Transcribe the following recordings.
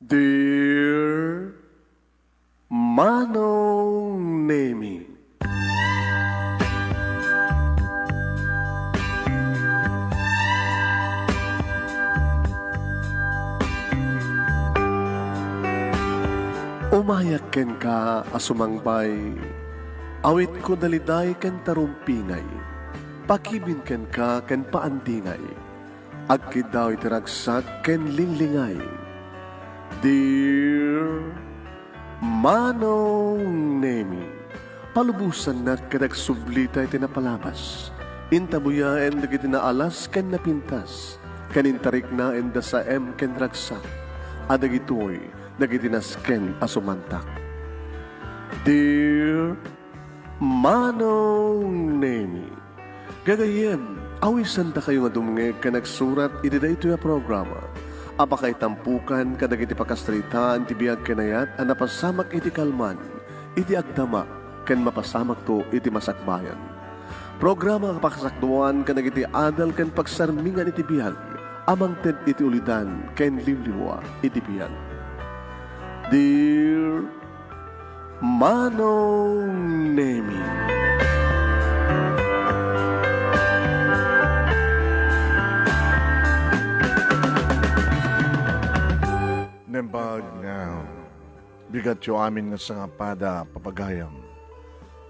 Dear Manong Nemi, umayak ken ka asumangbay, awit ko daliday ken tarumpingay, pakibin ken ka ken paandingay, agkid daw itiragsak ken linglingay. Dear Manong Nemi, palubusan na kadag sublita iti napalabas. Intabuyaen dagiti naalas ken napintas. Kanintarik na enda sa ken ragsak. Adagitoy dagiti nasken asumantak. Dear Manong Nemi, gagayem, awisan ta kayo nga dumngeg ka nagsurat iti daytoy a programa. Apakay tampukan kadagiti pakastritaan ti biag kenayat a napasamak iti kalman, iti agdama, ken mapasamak to iti masakbayan. Programa nga pakasakduan kadagiti adal ken pagsarmingan iti biag, amang ted iti ulidan ken liwliwa iti biag. Dear Manong Nemi, Nembag nga, bigat yo amin nga sa pada papagayam.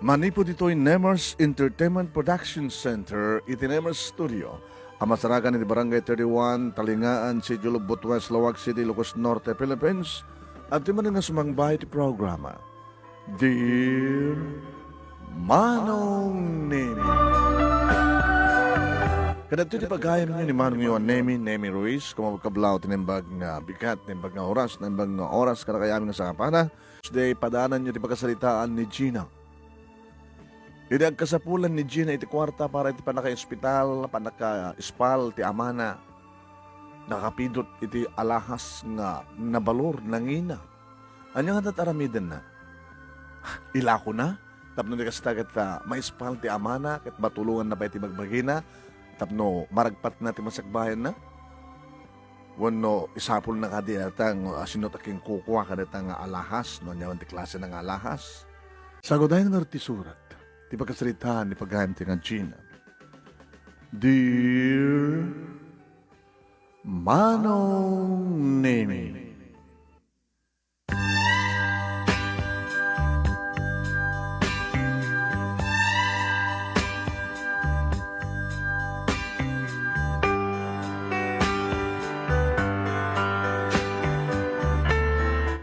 Manipo dito'y Nemers Entertainment Production Center, iti Nemers Studio. Amasaragan ni Barangay 31, Talingaan, Sidyo Lubot West, Lawag City, Ilocos Norte, Philippines. At di man nga sumangbay iti programa. Dear Manong Nemi. Kadagito ti pagayam niyo ni Manong Yuan Nemi Ruiz, kung mabagkablaw tinimbag nga bigat, tinimbag nga oras, kada kayamin nga sa kapana. Today, padaanan niyo ti pagkasalitaan ni Gina. Hindi ang kasapulan ni Gina iti kwarta para iti panaka-ospital, panaka-ispal, ti amana. Nakapidot iti alahas nga nabalor, nangina. Anya nga tataramidan na? Ilako na? Tapno di kastagat maispal ti amana, kat matulungan na ba iti magbagina? Tapno maragpat na ti masakbayan na? Wano isapul na kadi atang sinutaking kukuha kadatang alahas, no nyawan ti klase ng alahas. Sagodayan nga ti surat, ti pagkasalitaan, ti paghahim ti nga Gina. Dear Manong Nemi,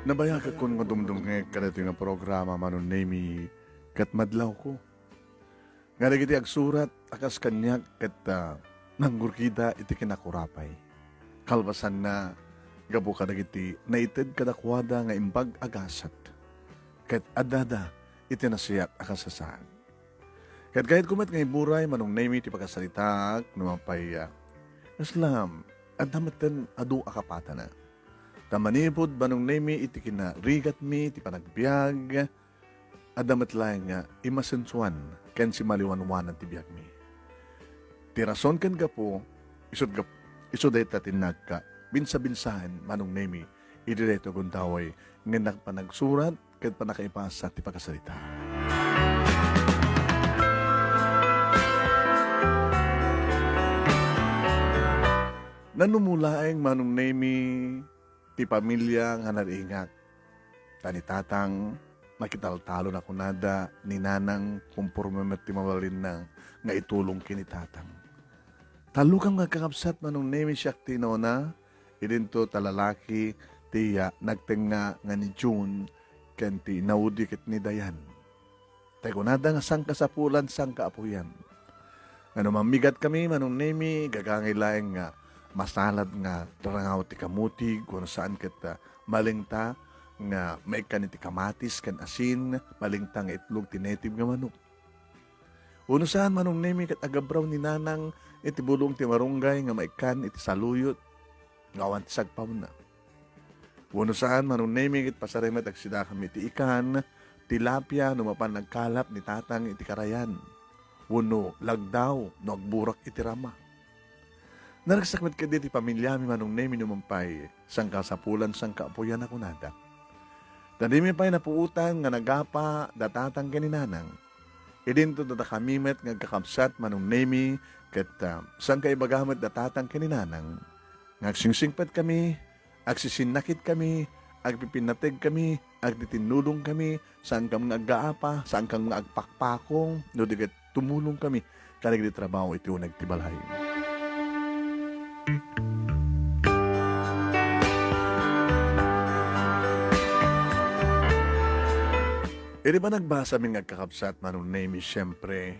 nabayag ako nga dumdumngeg kanito nga programa Manong Nemi kat madlaw ko. Nga nagiti agsurat akas kanyak kat nanggurkida iti kinakurapay. Kalbasan na gabo ka nagiti naited kadakwada nga imbag agasat. Kat adada iti nasiyak akasasaan. Kat kahit kumat nga iburay Manong Nemi iti pagkasalitak numapay Islam at namatan adu akapata na. Tamanipod Manong Nemi iti kinarigat mi iti panagbiag adamat lang nga imasensuan ken si maliwanwanan ti biag mi. Ti rason ken gapo isod dayta tinagka binsa-binsahan Manong Nemi iti dayto guntaway nga nagpanagsurat ken panakaipasa ti pagkasalita. Nanumulaeng Manong Nemi ti pamilya nga naringak. Tani tatang, makitaltalo na kunada, ni nanang kumpurmamet ti mawalin na nga itulong kini tatang. Talo kang magkakapsat Manong Nemi siyak tinona, idinto talalaki tiya nagtenga nga ni June, ken ti naudikit ni Dayan. Tagunada nga sang kasapulan, sang kaapuyan. Ano mamigat kami Manong Nemi, gagangilaeng nga masalad nga darangaw ti kamuti kung saan kita malingta nga maikan iti kamatis kan asin malingta nga itlog ti native nga manok. Uno saan Manong Nemi kat agabraw ni nanang iti bulong ti marunggay nga maikan iti saluyot nga awan ti sagpaw na. Uno saan Manong Nemi kat pasarimat agsida kami ti ikan tilapia numapan nagkalap ni tatang iti karayan. Uno lagdaw no agburak iti rama. Naragsakmat ka di pamilya mi manong nemi numampay, sangka sa pulan sangka apuyan ako nada. Tadi mi pa'y napuutan nga nagapa datatang kaninanang. Idin to data kamimet nga kakapsat manong nemi ket sangka ibagamat datatang kaninanang. Ngagsingsingpat kami, agsisinakit kami, agpipinateg kami, agditinulong kami, saan kang naggaapa, saan kang agpakpakong, no digat tumulong kami, kanag di trabaho ito nagtibalay. Iri ba nagbasa mi ngagkakapsat manong name siyempre,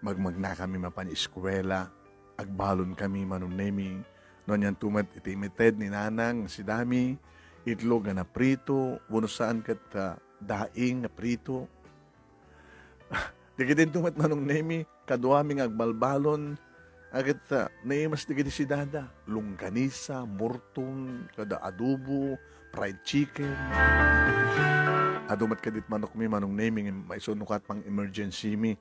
magmagna kami mapan eskwela, agbalon kami manong name, noon yan tumat itimited ni nanang si dami, itlog na prito, wano saan kat daing na prito. Digi din tumat manong name, kadwa mi agbalbalon, agad naimas digi di si dada, lungganisa, murtong, kada adobo, fried chicken. Adumat kadit manok mi manong naming may sunukat pang emergency mi.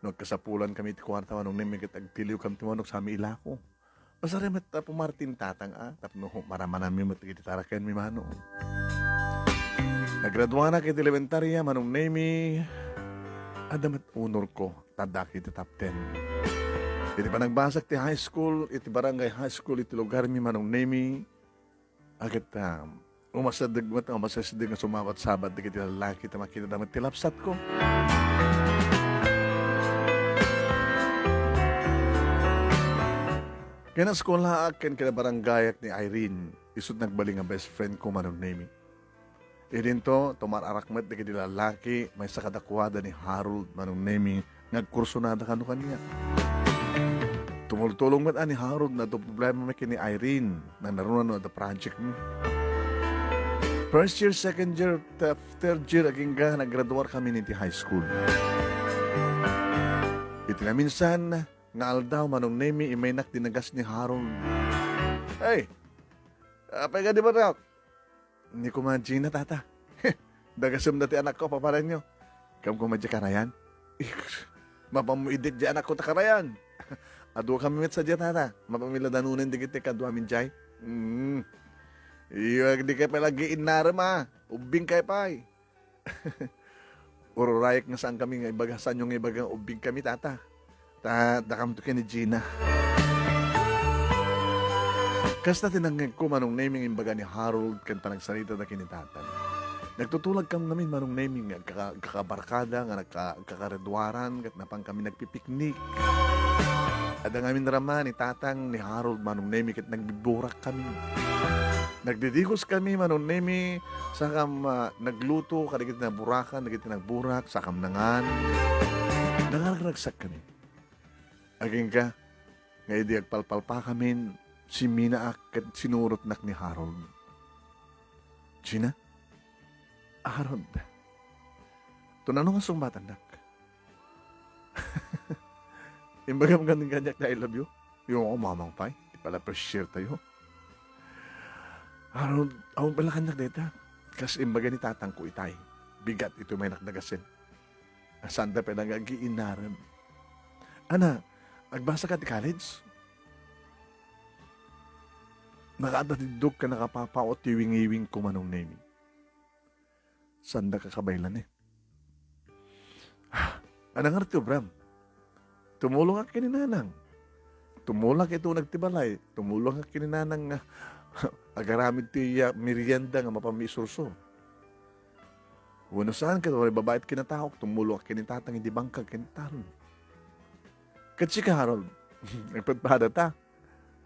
Nagkasapulan kami ti kwarta manong naming kat agtiliw kam ti manok sa mi ilako. Masaremat pumartin tatang tapno maraman namin matigitarakan mi mano. Nagradwa na kit elementarya manong nami adamat unor ko tadaki ti top 10. Iti pa nagbasag ti high school, iti barangay high school, iti lugar mi manong nami agad umasadag nga sumawat sabat di kiti lalaki ta makita damat tilapsat ko. Kaya na skola akin kaya baranggayak ni Irene isut nagbali nga best friend ko manong name. Irin to, tumararakmat di kiti lalaki may sakadakwada ni Harold manong name nagkurso na kano kanya. Tumultulong mat ni Harold na to problema may kini Irene na narunan no the project mo. First year, second year, third year, aging naggraduar kami niti high school. Iti na minsan, nga aldaw manong nemi imaynak dinagas ni Harold. Hey, apay ka di ba raw? Hindi ko madya na tata. Dagasam dati anak ko, paparan nyo. Kam ko madya karayan? Mapamuidit di anak ko takarayan. Ado kami mit sa dya tata. Mapamila danunin di kita kadwa min jay. Iyo, di kayo palagi inarama. Ubing kayo pa eh. Ururayak nga saan kami nga ibaga, saan yung ibagang ubing kami tata. Dakam to ni Gina. Kasta tinanggag ko manong naming imbaga ni Harold kan panagsalita na kinitatan. Nagtutulag kami namin manong naming kakabarkada nga nagkakaredwaran kat napang kami nagpipiknik. At ang amin rama ni tatang ni Harold manong naming kat nagbiburak kami. Nagdidikos kami manong nemi sakam nagluto kadagit na burakan, kadagit na nagburak, sakam nangan. Nangaragsak kami. Aging ka, ngayon di agpalpal pa kami, si Mina at sinurot nak ni Harold. Gina? Harold. Tunanong ang sumbatan nak. Imbagam ganyan na I love you. Yung ako mamang pay, di pala per-share tayo. Harold, awang pala kanyak deta. Kas imbaga ni tatang ko itay. Bigat ito may nakdagasin. Sanda pa nag-iinaram. Ana, nagbasa ka di college? Nakadatidog ka nakapapa o tiwing-iwing ko manong name. Sanda ka kabaylan eh. Anang arto, Bram? Tumulong ka kininanang. Tumulong ka ito nagtibalay. Tumulong ka kininanang nga agaramid ti merienda nga mapamisurso. Wano saan ka, wala babayit kinatahok, tumulo ka kinitatang, hindi bangkag kinitaron. Katsi ka, Harold, nagpadpada ta.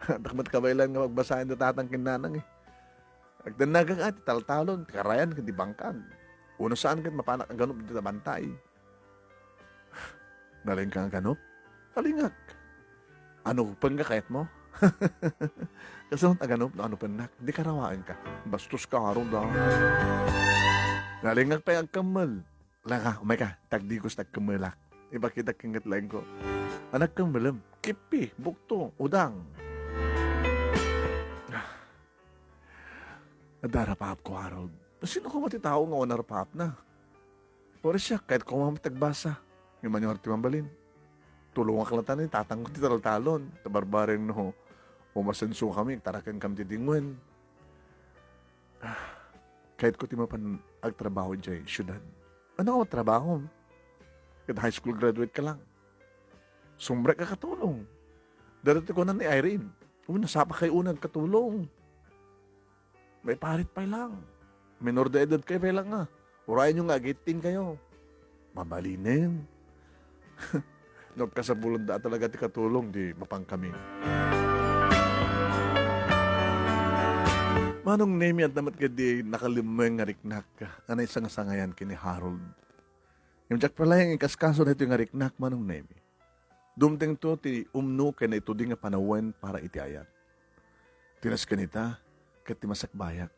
Takmat kabaylan nga magbasahin na tatang kinanang eh. Agdanagang ati, taltalon, karayan, hindi bangkag. Wano saan ka, mapanak ang ganop, hindi tabantay. Naling ka ang ganop? Talingak. Ano pang kakayat mo? Kasi nung taganop na ano pa nak, di karawaan ka. Bastos ka harong daw. Nalingag pa yung kamal. Laka, umay ka, tagdigos tagkamalak. Iba kita kingat lang ko. Anak kang malam, kipi, bukto, udang. Nadarapap ko, Harold. Sino ko matitao nga wanarapap na? Pwede siya, kahit ko mamatagbasa. Yung manyorti mambalin. Tulungan ka lang tanin, tatang ko titaltalon. Tabarbaring no. Umasenso kami, tarakan kami tidingon. Kahit ko ti mapan agtrabaho dyan, syudad. Ano ka trabaho? Kahit high school graduate ka lang. Sumbre ka katulong. Darating ko na ni Irene. Nasapa kayo unang katulong. May parit pa lang. Minor de edad kayo pa lang nga. Urayan nyo nga, 18 kayo. Mabalinin. Nagkasabulan da talaga ti katulong, di mapang kami. Manong name at namat ka di nakalimay nga riknak ka. Anay isang sangayan kini Harold. Yung jak pala yung ikaskaso na ito yung riknak manong name. Dumting to ti umno kay na ito di nga panawan para iti ayat. Tinas kanita, kat ti masakbayak.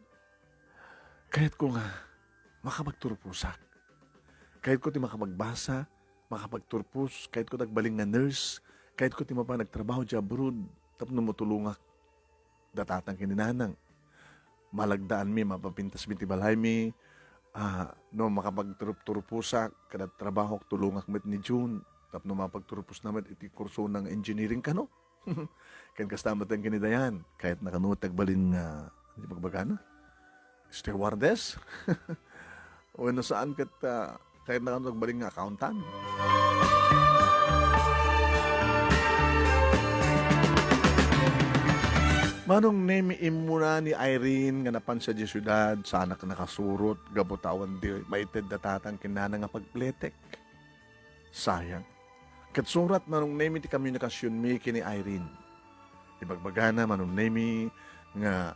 Kahit ko nga, makapagturpusak. Kahit ko ti makapagbasa, makapagturpus, kahit ko nagbaling nga nurse, kahit ko ti mapa nagtrabaho di abroad, tapno mo tulungak. Datatang kininanang. Malagdaan mi, mapapintas mi ti balay mi, no makapagturpusak, kada trabaho, tulungak mit ni June, tapno mapagturpus naman iti kurso ng engineering ka, no? Kan kastamat ang kinidayan, kahit nakanutag balin nga, hindi pagbagana, stewardess, o ano saan kahit nakanutag balin nga accountant. Manong name imuna ni Irene nga napan sa syudad, sana ka nakasurot, gabutawan di, maited datatang kinana nga pagpletek. Sayang. Katsurat manong name ti komunikasyon mi kini Irene. Ibagbagana manong name nga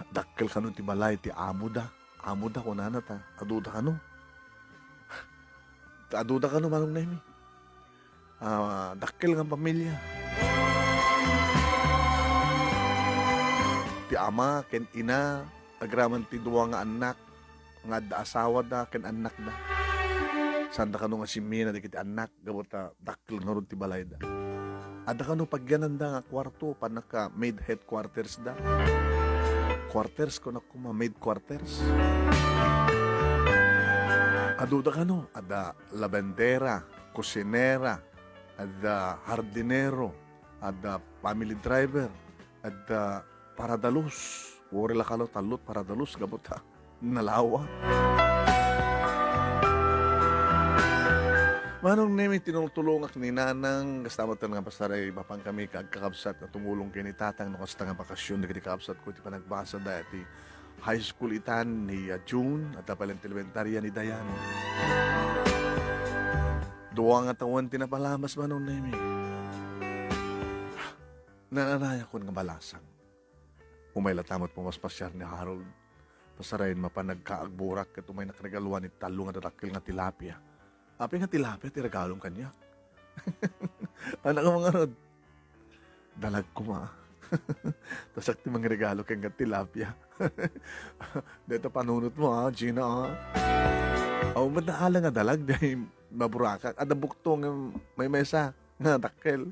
dakkel kanon ti balay ti amuda. Amuda ko nana ta. Aduda kano. Aduda kano manong name. Dakkel nga pamilya. Ti ama, ken ina, agraman ti duwa nga anak, nga da asawa da, ken anak da. Sanda ka nga si Mina, di kiti anak, gabota, dakil nga ron ti balay da. Ada ka pagyanan da nga kwarto, panaka maid headquarters da. Quarters ko na kuma, maid quarters. Aduda ka ada labendera, kusinera, ada hardinero, ada family driver, ada paradalos. Wari la kalo talot paradalos gabota nalawa. Manong nemi tinutulungak ni nanang kastamatan nga pasaray mapang kami kagkakabsat na tumulong kini tatang no kasta nga bakasyon dagiti kakabsat ko ti panagbasa dati high school itan ni June at palang elementarya ni Dayan. Duwa nga tawan tinapalamas manong nemi. Nananaya ko nga balasang. Umaylatamot po mas pasyar ni Harold. Pasarayin mapanagkaagburak at umay nakaragaluan ni talo nga darakil nga tilapia. Api nga tilapia, tiragalong kanya. Anak ka mga rod. Dalag ko ma. Tapos akti mga regalo kang nga tilapia. Dito panunot mo ha, Gina ha. Aw, madaala nga dalag dahil maburakak. Ada buktong may mesa nga dakil.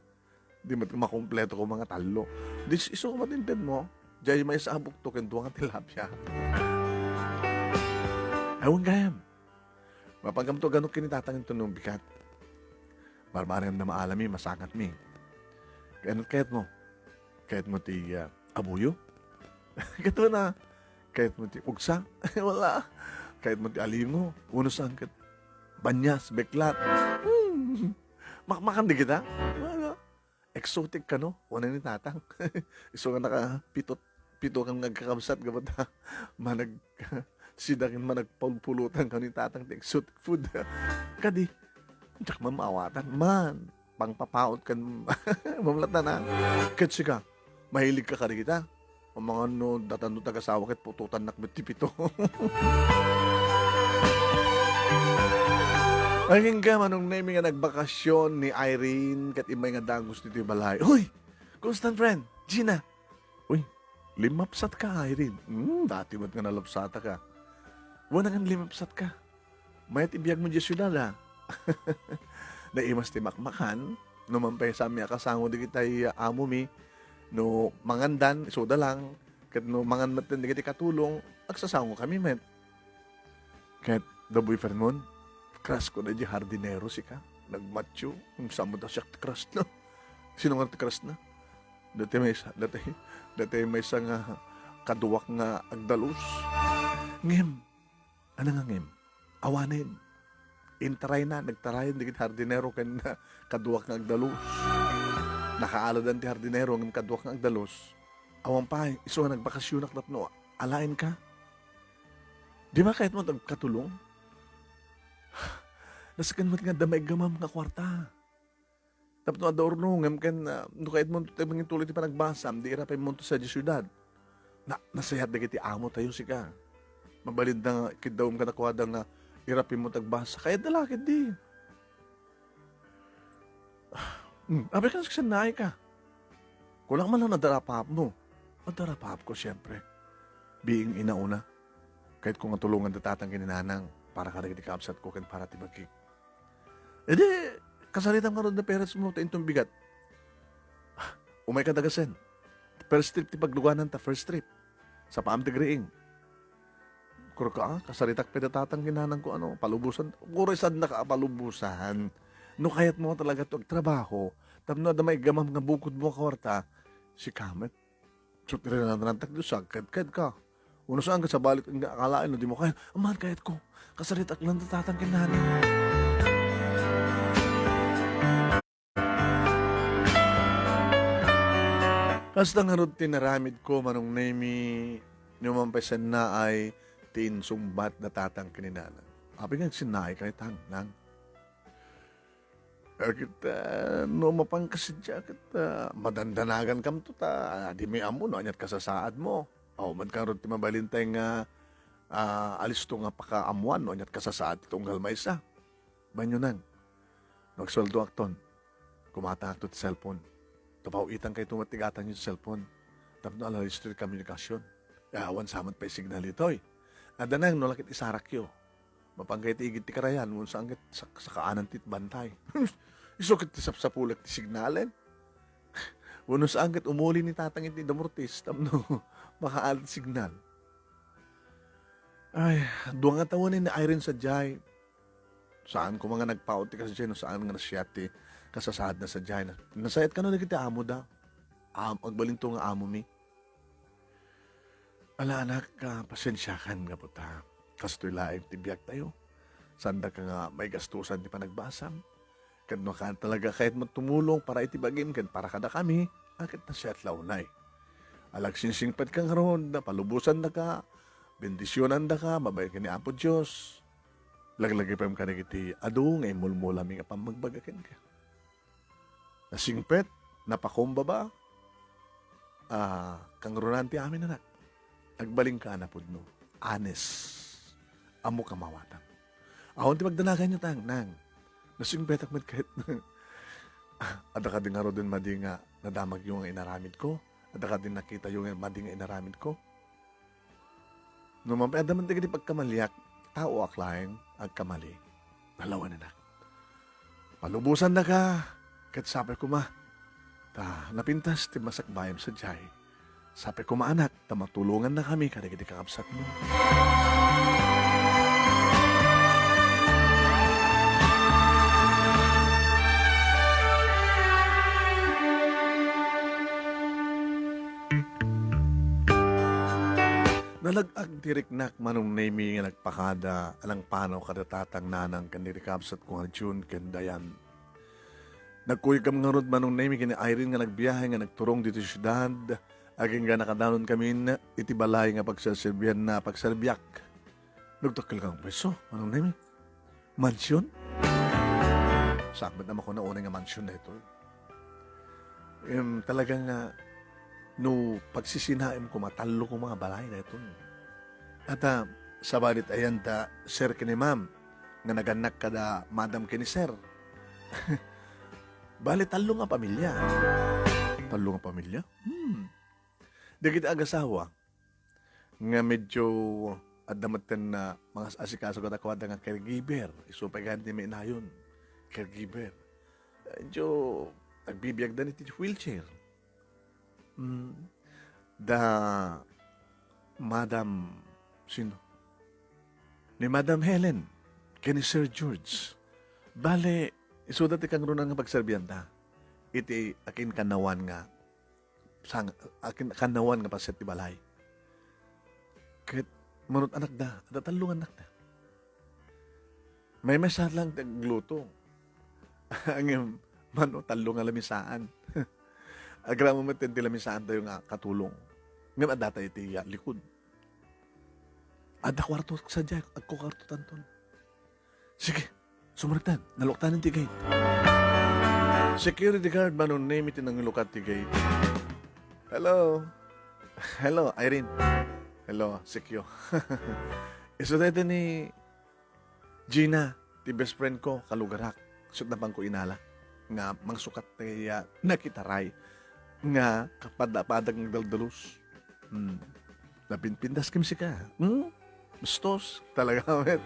Di makumpleto ko mga talo. Di iso ko matintin mo. Diyan may sabok to kendo nga tilapia. Ewan gayam. Mapagam to ganun kinitatangin to nung bigat. Barbaran na maalami, masangat mi. Kahit mo. Kahit mo ti abuyo. Kato na. Kahit mo ti ugsa. Wala. Kahit mo ti alingo. Uno sangkat. Banyas, beklat. Makmakan di kita. Wala. Exotic ka no? Wala ni tatang. Iso nga pito kang nagkakabsat gabat na manag sidakin managpulpulutan ka ni tatang ti exotic food. Kadi, tsak mamawatan man. Pangpapaot kan mamlatan na. Katsi ka, mahilig ka ka kita. O mga no, datano tagasawa kat pututan nakbet ti pito. Ang nga manong name nga nagbakasyon ni Irene kat imay nga dagos dito yung balay. Uy! Constant friend! Gina! Uy! Limapsat ka, Irene. Dati ba't nga nalapsata ka? Wala nga limapsat ka. Mayat ibiyag mo dyan syudad ha. Naimas ti makmakan. No mampay sa amya kasango di kita'y amo mi. No mangandan, isoda lang. Kat no mangandan di kita'y katulong. Agsasango kami, met. Kat the boyfriend mo, crush ko na di hardinero si ka. Nagmacho. Yung samo na siya crush na. Sino nga crush na? Dati may isa nga kaduwak nga agdalos. Ngem, ano nga ngem? Awanin. Intaray na, nagtarayan, digit hardinero kan na kaduwak nga agdalos. Nakaaladan ti hardinero ng kaduwak nga agdalos. Awan pa, iso nga nagbakasyon ak no, alain ka. Di ba kahit mo nagkatulong? Nasakan mo nga damay gamam nga kwarta. Tapos no, adorno, ngam kan, no kahit mo mangin tuloy ti panagbasam, di irapay mo sa syudad. Nasayat na kiti amo tayo si ka. Mabalid na kidawom ka nakuha nga irapin mo tagbasa. Kaya dalakid di. Abi ka nagsanay ka. Kulang man lang nadarapap mo. Nadarapap ko siyempre. Being inauna. Kahit kung natulungan datatang kininanang para ka naging kapsat ko kan para tibagkik. E di, kasalitang nga ron na parents mo ta intong bigat. Umay ka dagasen. First trip ti pagluganan ta, first trip. Sa paam tigriing. Kuro ka, kasaritak pinatatang ginanang ko ano, palubusan. Kuro sad na ka palubusan. No kayat mo talaga ito trabaho. Tapno na may gamam nga bukod mo kawarta, si Kamet. So, tirinanantag doon sa kad ka. Uno saan ka sa balik, ang akalain, no, di mo kaya, amahan kayat ko, kasaritak lang natatang ginanang. Kasta nga rin tinaramid ko, manong nemi, numampasan na ay tinsumbat na tatang kininana. Abi nga sinay kahit nang. Kita, no mapangkasidya kita, madandanagan kam to ta, di may amo, no, anyat kasasaad mo. O, man ka rin timabalintay nga, alis to nga pakaamuan, no, anyat kasasaad itong galmaysa. Banyo nang, nagsoldo akton, kumata akto ti cellphone. Tapaw itang kayo tumatigatan yung cellphone. Tapos na alalistri komunikasyon. Awan samat pa yung signal ito'y. Adanang nolakit isarak yo. Mapanggay ti igit ti karayan. Muna sa angit sa kaanan tit bantay. Isukit ti sapsapulat ti signalen. Muna sa angit umuli ni tatang iti damortis. Tamno makaalat signal. Ay, duwang nga tawanin ni Irene sa jay. Saan ko mga nagpaot ti kasi dyan. Saan nga nasyati kasasad na sa jay. Nasayat ka na nagiti amo da. Agbalinto nga amo mi. Ala anak, pasensyakan nga po ta. Kastoy laing tibiyag tayo. Sanda ka nga may gastusan di pa nagbasam. Kadno ka talaga kahit matumulong para itibagin kan para kada kami. Akit na siya at launay. Alag sinsingpad ka nga ron na palubusan na ka. Bendisyonan na ka. Mabay ka ni Apo Diyos. Laglagay pa yung kanagiti. Ado ngay mulmulami nga pang magbagakin ka. Nasingpet, napakomba ba? Kang runanti amin anak. Nagbaling ka na po no. Honest. Amo kamawatan. Ahon ti magdanagan nyo tang, nang. Nasingpet akmat kahit ada ka din nga ro din madi nga nadamag yung inaramid ko. Ada ka din nakita yung madi nga inaramid ko. No mampay, adaman di pagkamaliak, tao aklaeng agkamali. Nalawan anak. Palubusan na ka. Kat sabi ko ma, napintas ti masakbayam sa jay. Sabi ko maanak, matulungan na kami kada kiti kakapsat mo. Nalagag diriknak manong nami nga nagpakada alang panaw kada tatang nanang kaniri kapsat ko nga June kandayan. Nagkuy kam nga rod manong nami kini Irene nga nagbiyahe nga nagturong dito sa syudad. Aging nga nakadanon kami na itibalay nga pagsaserbihan na pagserbiyak. Nagtakil kang peso, manong nami. Mansyon? Sakbat naman ko na unang nga mansyon na ito. Talagang no pagsisinaim ko matalo ko mga balay na ito. At sa balit ayan ta, sir kini ma'am, nga naganak ka da madam kini sir. Bali, talo nga pamilya. Talo nga pamilya? Di kita agasawa. Nga medyo adamatan na mga asikaso ka takwada nga caregiver. Isupagan ni may inayon. Caregiver. Medyo nagbibiyag na iti wheelchair. Da Madam sino? Ni Madam Helen kini Sir George. Bale, isudat ikang ron nga pagserbiyan ta. Iti akin kanawan nga sang akin kanawan nga paset ti balay. Ket manut anak da, talong anak da. May mesa lang tagluto. Ang mano talong nga lamisaan. Agra mo matin ti lamisaan tayo nga katulong. Ngam adata iti likod. Ada kwarto sa dyan, agko kwarto tanton. Sige, sumaragtan, naluktanan ti gate. Security guard manon name iti nang lukat ti gate. Hello. Hello, Irene. Hello, Sikyo. Iso dito ni Gina, ti best friend ko, kalugarak. Sut na bang ko inala. Nga, mangsukat na nakitaray. Nga, kapada-padag ng daldalos. Napinpindas kim si ka. Bastos. Talaga, met.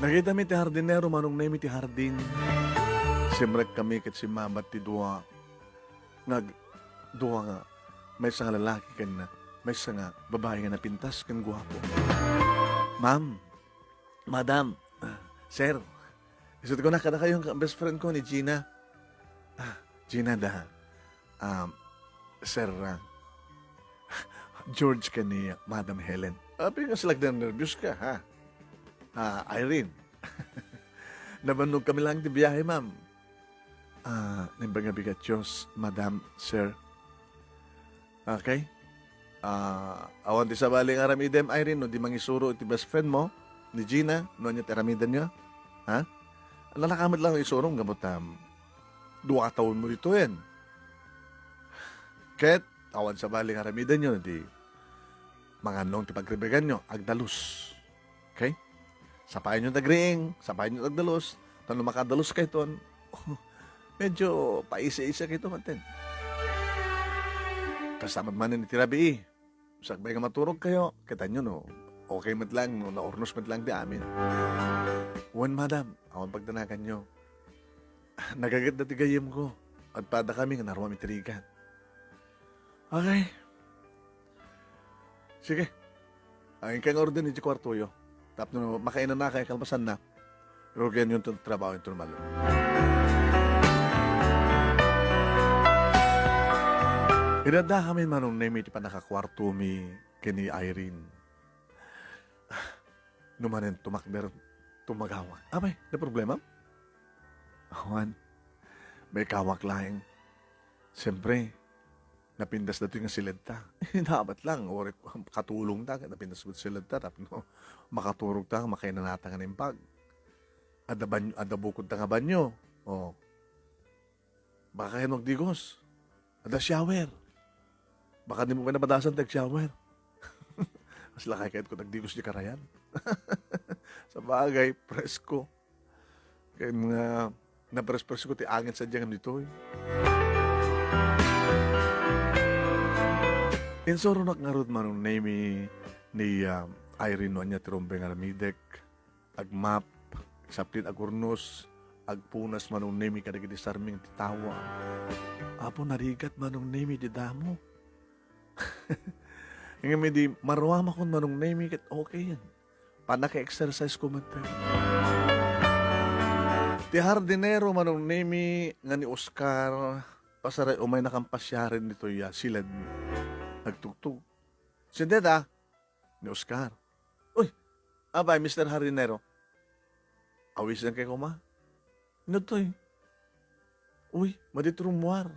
Nakita mi ti hardinero, manong na mi ti hardin. Simrek kami kat si mama ti dua. Dua nga. May isang lalaki kan na. May isang babae nga napintas kan guwapo. Ma'am, madam, sir, isut ko na kada kayong best friend ko ni Gina. Gina da. Sir, George ka ni Madam Helen. Abi nga silag na nervous ka, ha? Irene. Nabanog kami lang di biyahe, ma'am. Nimba bigat Diyos, Madam, Sir. Okay? Awan di sa baling aramidem, Irene, no di mangisuro iti best friend mo, ni Gina, no niya teramidan niya. Ha? Nalakamit lang isurong gamot duwa taon mo dito yan. Ket, awan sa baling aramidan nyo, di mga nong tipagribegan nyo, agdalus. Okay? Sapayan nyo tagring, sapayan nyo agdalus, tanong makadalus kayo ton, medyo paisa-isa kayo matin. Kasamad man ni tirabi sakbay nga maturog kayo, kita nyo no, okay mat lang, no, naurnos mat lang di amin. Wan madam, awan pagdanakan nyo, nagagad na tigayim ko, at pada kami nga naruwa mitirigan. Okay. Sige. Ang ikang order ni kwarto yo. Tapos no, makainan na kayo, kalpasan na. Rugyan yung trabaho yung turmalo. Inada kami manong name iti pa nakakwarto mi kini Irene. Numanen tumakder tumagawa. Abay, na problema? Awan, may kawak laing. Siyempre, napindas na ito yung silid ta. Dapat lang, or katulong ta, napindas mo silid ta, tapos no, makaturog ta, makainanata nga ng pag. Ada bukod ta nga banyo. O, baka kayo magdigos. Ada shower. Baka di mo ka napadasan tag-shower. Mas lakay kahit ko nagdigos di karayan. Sa bagay, presko. Kaya mga napresko ti angin sa diyang nito. Insoro nakngarod manong name ni Irene no niya tirombe nga ramidek, agmap, saplit agurnos, agpunas manong name kadagiti sarming titawa. Apo narigat manong name di damo. Nga may di maruama kon manong name kat okay yan. Panaka-exercise ko man tayo. Ti hardinero manong name nga ni Oscar, pasaray umay nakampasyarin dito ya silad nagtugtog. Sindeda ni Oscar. Uy, abay, Mr. Hardinero. Awis lang kayo ma. Inotoy. Uy, maditurumuar.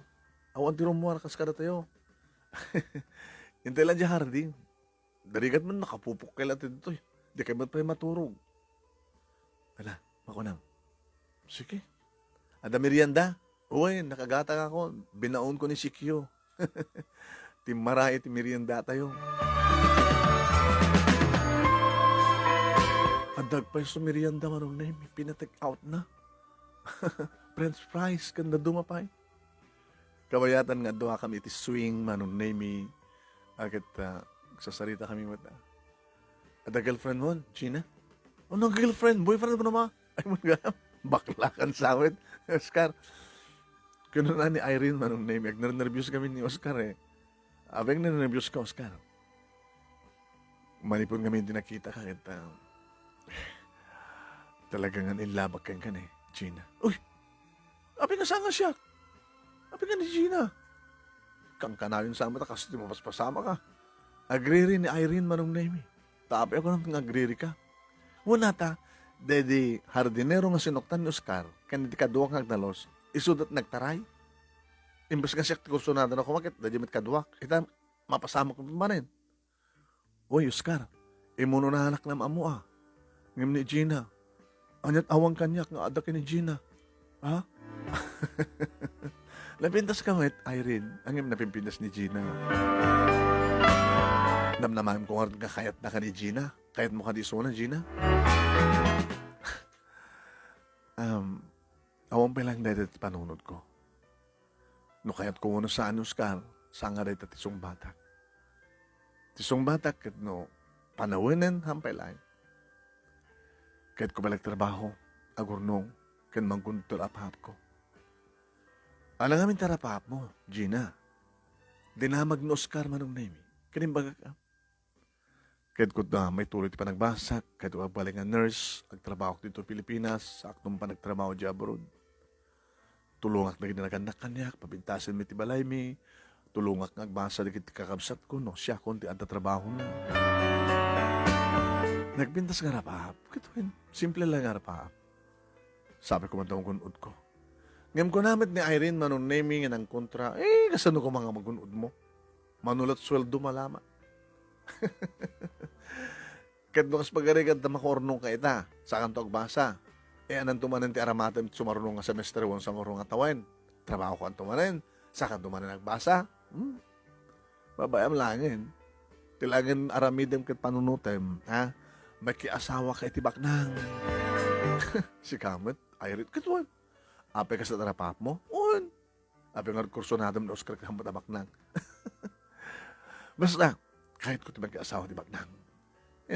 Awan tirumuar kas kada tayo. Hintay lang dyan hardin. Darigat man nakapupok kayo lang dito. Di kayo ba't pa maturog. Wala, makunang. Sige. Ada merienda. Uy, nakagatang ako. Binaon ko ni Sikyo. Timaray, merienda tayo. Adag pa yung merienda manong name. Pinatake out na. French fries, kanda dumapay. Kabayatan nga doha kami iti swing manong name. Agad sasarita kami mata. Ada girlfriend mo, Gina? O no girlfriend? Boyfriend mo naman? Ay mo nga, baklakan sawit. Oscar. Kuno na ni Irene manong name. Nervous kami ni Oscar eh. Abeng na nervous ka, Oscar. Manipon kami hindi nakita ka. Talagang inlabak kang kan eh, Gina. Uy! Abeng nga siya. Sabi nga ni Gina, kang kanalin sa mata kasi di mo mas pasama ka. Agree rin ni Irene manong name. Tapi ako nang agree ka. Wala ta, dedi hardinero nga sinoktan ni Oscar, kan di kaduwak nga agdalos, isudat nagtaray. Imbes nga siya kurso na ako makit, dedi mit kaduwak. Ita, mapasama ko pa rin. Uy, Oscar, imuno na anak na maamu ah. Ngam ni Gina. Anyat awang kanyak nga adak ni Gina. Ha? Napintas ka met, Irene. Ang napimpintas ni Gina. Namnaman ko nga kayat na ka ni Gina. Kayat mo ka di na, Gina. Awang pa lang dahil panunod ko. No kayat ko muna saan, Oscar, saan nga dahil tisong batak. Tisong batak, kat no, panawinan, hampay lang. Kahit ko balik trabaho, agurnong, kan mangguntul apap ko. Alang amin tarapap mo, Gina. Dinamag no Oscar manong name. Kanimbaga ka. Kahit ko na may tuloy ti panagbasak, kahit ko balik nga nurse, agtrabaho ko dito Pilipinas, aknong pa nagtrabaho di abroad. Tulungak na ginaganak kanyak, pabintasin mi ti balay mi, tulungak nga agbasa di kiti kakabsat ko, no, siya konti ang tatrabaho na. Nagbintas nga rapap. Kituin, simple lang nga rapap. Sabi ko man daw gunod ko. Ngam ko namit ni Irene manong naming ng kontra, kasano ko mga magunod mo? Manulat sweldo malama. Kahit mo kas pag-arigad na makornong ka ita, sa kanto agbasa. Anang tumanin ti aramatem sumarunong nga semester 1 sa marunong atawain. Trabaho ko ang tumanin, sa kanto manin agbasa. Babayam langin. Tilangin aramidem kat panunutem, ha? May kiasawa ka itibak nang. Si Kamet, Irene, katuan. Ape ka sa tarapap mo? Un. Ape nga kurso natin na Oscar ka matabak nang. Basta, kahit ko tibang kiasawa tibak nang.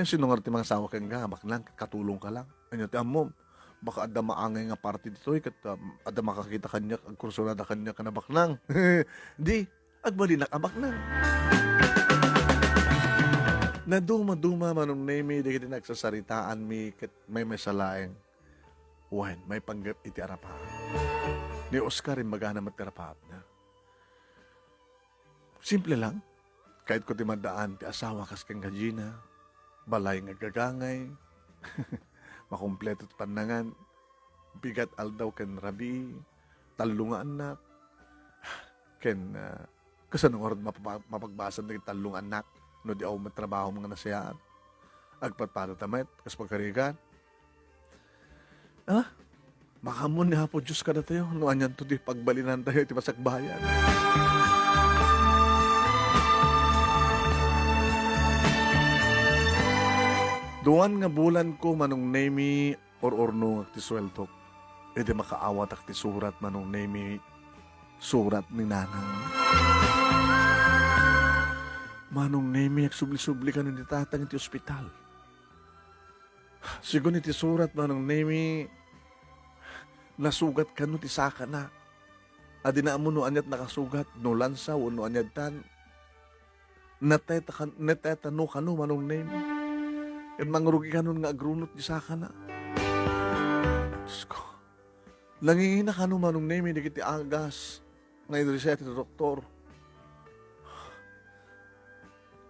Sinungar ti mga asawa kang gabak nang, katulong ka lang. Ano ti amom, baka ada maangay nga party dito, kat ada makakita kanya, ang kurso na kanya ka nabak nang. Di, agbalinak abak nang. Naduma-duma manong name, di kita nagsasaritaan mi, kat may masalaeng. Wan, may panggap iti arapap. Ni Oscar rin magana magkarapap na. Simple lang. Kahit ko timadaan, ti asawa kas kang Gina, balay nga gagangay, makumpleto ti panangan, bigat aldaw ken rabi, talo nga anak, ken kasanong orad mapagbasan na talong anak, no di ako matrabaho mga nasayaan. Agpatpado tamet, kas pagkarigan. Makamon ni hapo Diyos ka na tayo, no anyan to di pagbalinan tayo, iti pasakbayan. Duwan nga bulan ko manong nemi or orno ti sweltok. E di makaawat ak ti surat manong nemi surat ni nanang. Manong nemi ak subli-subli ka ni tatang iti ospital. Sigun iti surat manong nemi nasugat ka no ti saka na. Adi na mo no anyat nakasugat no lansa o no anyat tan. Nateta no kano manong nemi. At mangrugi ka nun nga agrunot di saka na. Diyos ko. Langingina ka nun manong name, hindi kiti agas. Ngayon rin siya iti doktor.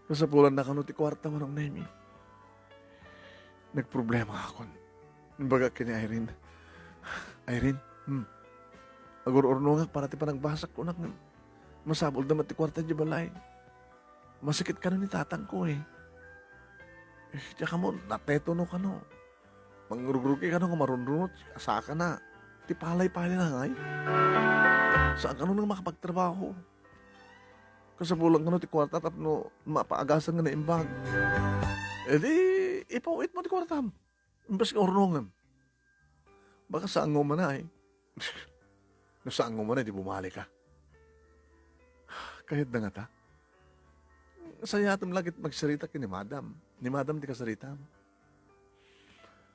Kasapulan na ka nun ti kwarta manong name. Nagproblema ako. Baga kini Irene. Irene, agur-urno nga para ti panagbasak ko na masabol naman ti kwarta di balay. Masakit ka nun ni tatang ko eh. Tiyak mo, nateto no ka no. Mangrugi ka no, marunrunot, asaka na. Ti palay-palay na ngay. Saan ka no nang makapagtrabaho? Kasabulang ka no, ti kwarta, tapno, mapaagasan nga na imbag. E di, ipawit mo ti kwartam. Imbas ka ornongan. Baka saan mo man na eh. No saan mo man na, di bumalik ka. Kahit na nga ta. Sayatom lagit magsarita ki ni Madam. Ni Madam di kasarita mo.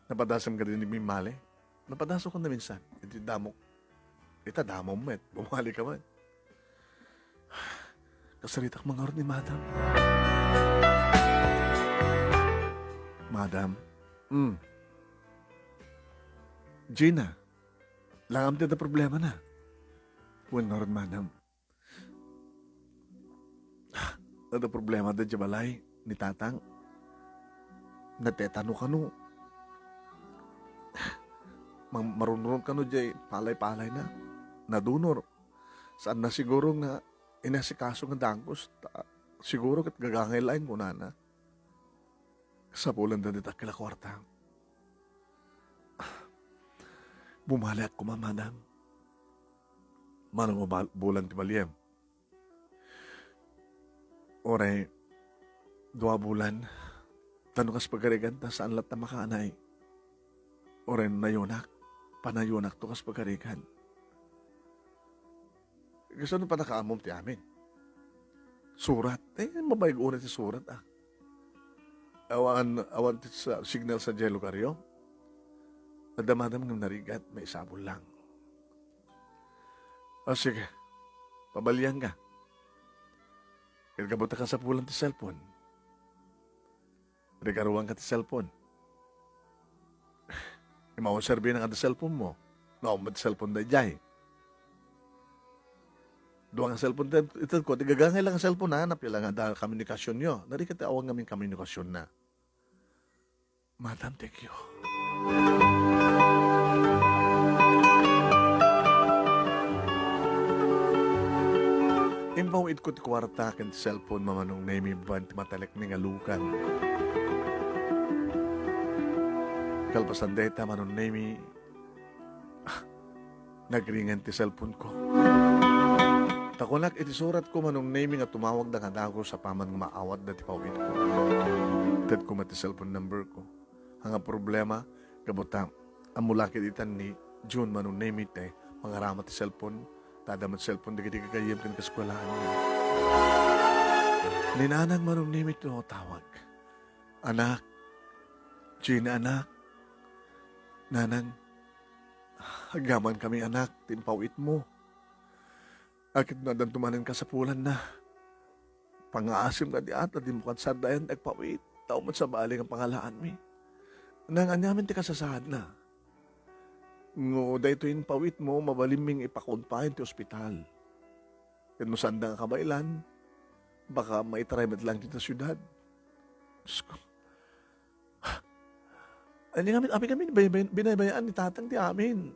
Napadasam ka din ni Mimale. Napadaso ko na minsan. Iti damok. Ita damom met. Bumali ka man. Kasarita ka mga ni Madam. Madam. Gina. Langam ti da problema na. Bueno, ron, madam. Ano problema da balay ni tatang? Natetano ka no. Marunong ka no jay palay-palay na. Nadunor. Saan na siguro nga inasikaso nga dangkos. Siguro kat gagangay lain ko na. Sa bulan na dita kila kwarta. Bumali ako madam. Manong bulan ti Maliem. Oray, 2 bulan. Tanukas pagkarigan ta saan lat na makaanay. Oray nayunak. Panayunak to kas pagkarigan. Gusto nung pa nakaamom ti amin. Surat. Mabayag una ti surat Awan ti sa signal sa Jelo Karyo. Nadamadam ng narigat, may sabon lang. Sige, pabalian ka. Kagabuta ka sa pulang ti cellphone. Regaruan ka ti cellphone. Imawaserbi na ka ti cellphone mo. Naumad cellphone da jay. Doang ang cellphone ito ko, tigagangay lang ang cellphone na, napila nga dahil komunikasyon nyo. Nari ka awang namin komunikasyon na. Madam, thank you. Imbawid ko ti kwarta ken cellphone mamanong name ban ti matalek ni ngalukan. Kalpasan data manong name nagringan ti cellphone ko. Takunak iti surat ko manong name nga tumawag da nga sa paman nga maawat da ti pawid ko. Ted ko mati cellphone number ko. Ang problema kabuta amulakit itan ni June manong name ite mangarama ti cellphone. Tadamat cellphone, di kagayam kan kaskwalahan niya. Ninanang manong nimit no tawag. Anak, Gina anak, nanang, agaman kami anak, timpawit mo. Akit na dantumanin ka sa pulan na. Pangaasim ka di ata, di mo kansadayan, nagpawit. Tao mo sa baling ang pangalaan mi. Nang anyamin ti kasasahad na. Ngo, dahito yung pawit mo, mabaliming ipakonpahin ti ospital. Yan mo sandang kabailan, baka maitramet lang kita syudad. Ani kami binabayaan ni tatang ti amin.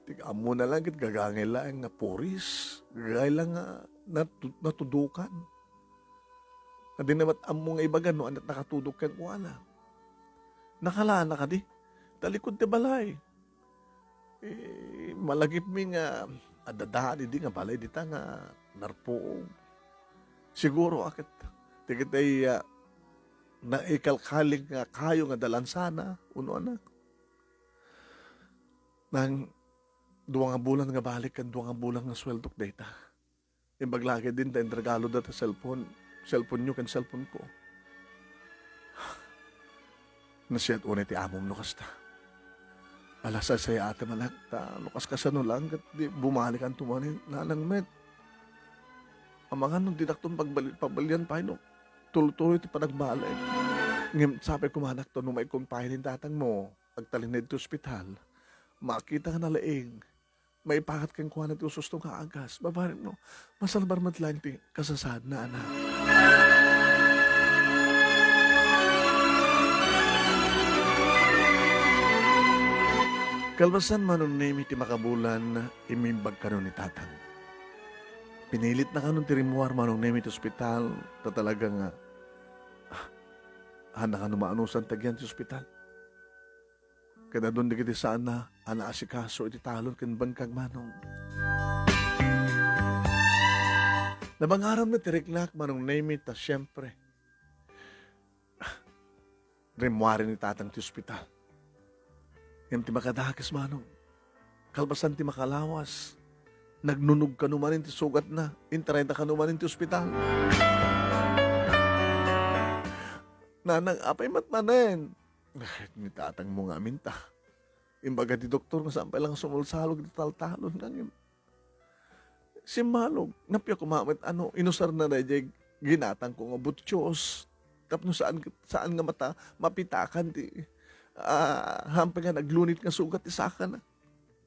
Tigam mo na lang, gagangay lang nga puris, gagay lang nga natudukan. Adi namat amo nga ibagan no, anat nakatudukan ko ana. Nakalaan na ka di, talikod ti balay. Malagip mi nga adadaan di nga balay dita nga narpoong. Siguro akit tigitay na ikalkalig nga kayo nga dalansana uno anak. Nang 2 nga bulan nga balik kan 2 nga bulan nga sweldok data. Imbaglagi din tayong regalo data cellphone nyo kan cellphone ko. Nasiyat unay ti amom no kasta. Alasay saya ate manak, lukas ka sa no lang, kat di bumalik ang tumanin, nanang met. Ang mga nung didaktong pagbalian pa, no, tuloy-tuloy iti panagbalay. Ngim, sabi ko manak to, nung may kumpahin tatang mo, pagtalinid ti ospital, makita ka na laing, may ipakat kang kuha na ti usustong kaagas, babarin no, masalbar matlang ti kasasad na anak. Kalbasan manong name iti makabulan, imimbag ka ni tatang. Pinilit na ka nung tirimuar manong name iti ospital, ta talagang handa ka numaanusan tagyan ti ospital. Kada doon di kiti saan na, asikaso iti talon ken bangkag manong. Nabangaram na tiriklak manong name ita siyempre. Rimuari ni tatang ti ospital. Yung ti makadakas manong, kalbasan ti makalawas, nagnunog ka numanin ti sugat na, intarenta ka numanin ti ospital. Nanang, apay matmanen. Ni tatang mo nga minta. Imbaga ti doktor, masampay lang sumulsalog ti taltalon ng si Malog, napya kumamit, inusar na dahil ginatang ko nga butsyos. Tapno saan nga mapitakan ti, hampay nga naglunit nga sugat ti saka na.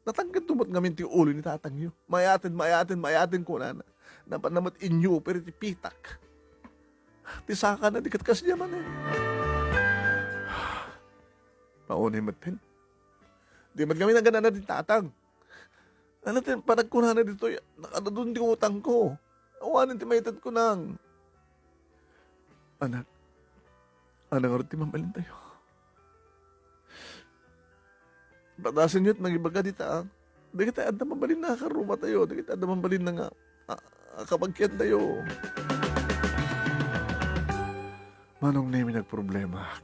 Natanggan tumot ngamin ti ulo ni tatang yu. Mayatin ko na. Napanamat inyo, pero ti pitak. Ti saka na, di katkas niya man eh. Paunay matin. Di man kami nagana na di tatang. Ano tin, parang ko na dito, nakada doon di utang ko. Awanin ti maitad ko nang. Anak, anak ti mamalin tayo. Batasin nyo't magibaga di taang. Di kita adda mabalin na karuma tayo. Di kita adda mabalin na nga kapagkian tayo. Manong nemi nagproblema.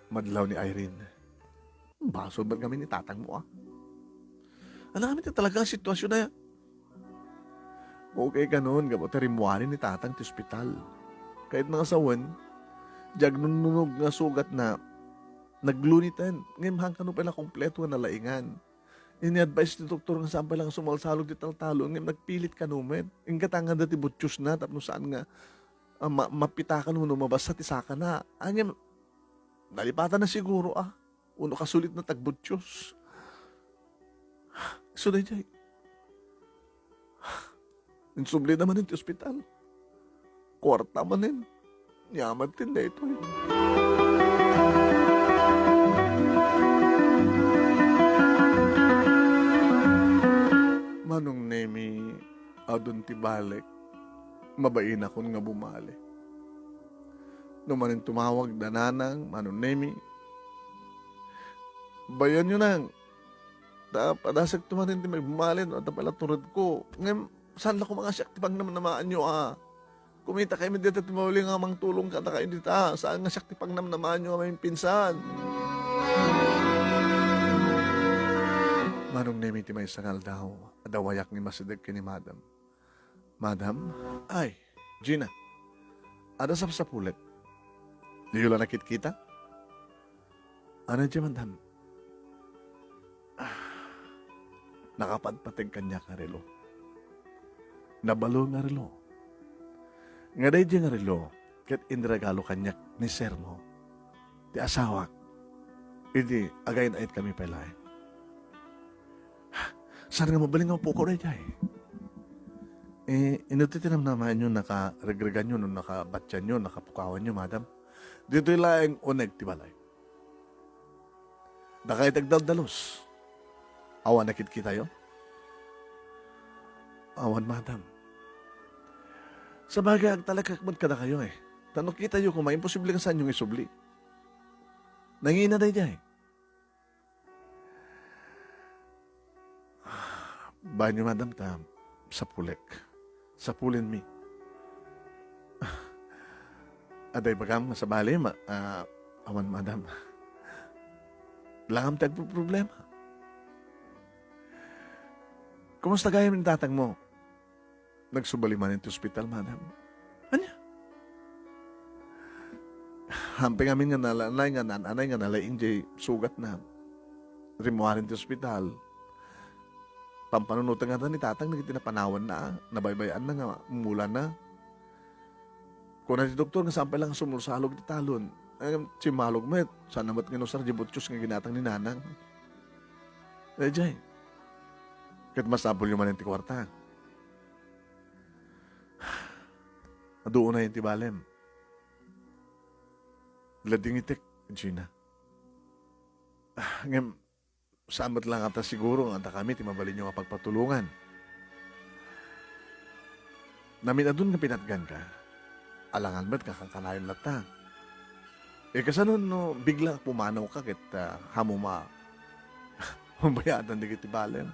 Madlaw ni Irene. Basod ba kami ni tatang mo ah? Alam kami talaga ang sitwasyon na yan. Okay ka noon, gabot rimuanin ni tatang ti ospital. Kahit mga sawan, jag nunog nga sugat na naglunitan. Ngayon hang kano pala kompleto na laingan. Ini-advise ni doktor nga saan palang sumalsalog di taltalo. Ngayon nagpilit ka numen. Ang katangan dati butchus na tapos saan nga mapitakan mo lumabas sa tisaka na. Anya, nalipatan na siguro ah. Uno kasulit na tagbutchus. So na jay. Insubli naman yung ospital. Kwarta man yun. Yaman din na ito eh. Manong nemi adun ti balik, mabain ako nga bumali. Numanin tumawag dananang, manong nemi, bayan nyo nang, padasag tumanin ti may bumalin, at pala turod ko. Ngayon, saan na ko mga siyak tipang naman namaan nyo ah? Kumita kayo dito at tumawali nga mang tulong ka na kayo dito ah. Saan nga siyak tipang naman namaan nyo may pinsan? Manong nemi ti may sangal daw, adawayak ni masidag ni Madam. Madam? Ay, Gina, ada sa pulit. Di yun lang nakit-kita? Ano di, Madam? Nakapadpatag kanya ka relo. Nabalo nga relo. Nga day di nga relo, kat inregalo kanya ni Sermo. Ti asawak. Hindi, agayin ait kami palain. Saan nga mabaling ang puko na dyan inutitinam naman nyo, nakaregregan nyo, nakabatyan nyo, nakapukawan nyo, Madam. Dito lang uneg ti balay. Dakay tagdaldalos. Awan nakit kita yo? Awan, Madam. Sa bagay, agtalagakmad ka na kayo eh. Tanong kita yo kung may imposible ka saan yung isubli. Nangina na dyan Banyo, Madam, sa pulek. Sa pulin mi. Aday bagam sa bali, awan, Madam. Langam tag problema. Kumusta gaya ng tatang mo? Nagsubali man ito hospital, Madam. Anya? Hamping amin nga nalanay nga nananay nga nalaing jay sugat na rimuarin ito hospital. Pampanunutan nga ni tatang nagtinapanawan na, nabaybayan na nga, mula na. Kung na si doktor nga sampay lang sumursalog di talon, simalog met, sana mat nga no sarjibutsyos nga ginatang ni nanang. Jay, kahit masabol yung manenti kwarta. Doon na yung tibalem. Lading itik, Gina. Ngayon, samat lang ata siguro nga kami timabalin nyo nga pagpatulungan. Namin adun nga pinatgan ka. Alangan ba't kakakanayon lata. Kasano no, bigla pumanaw ka kit hamuma. Humbayatan di kiti balem.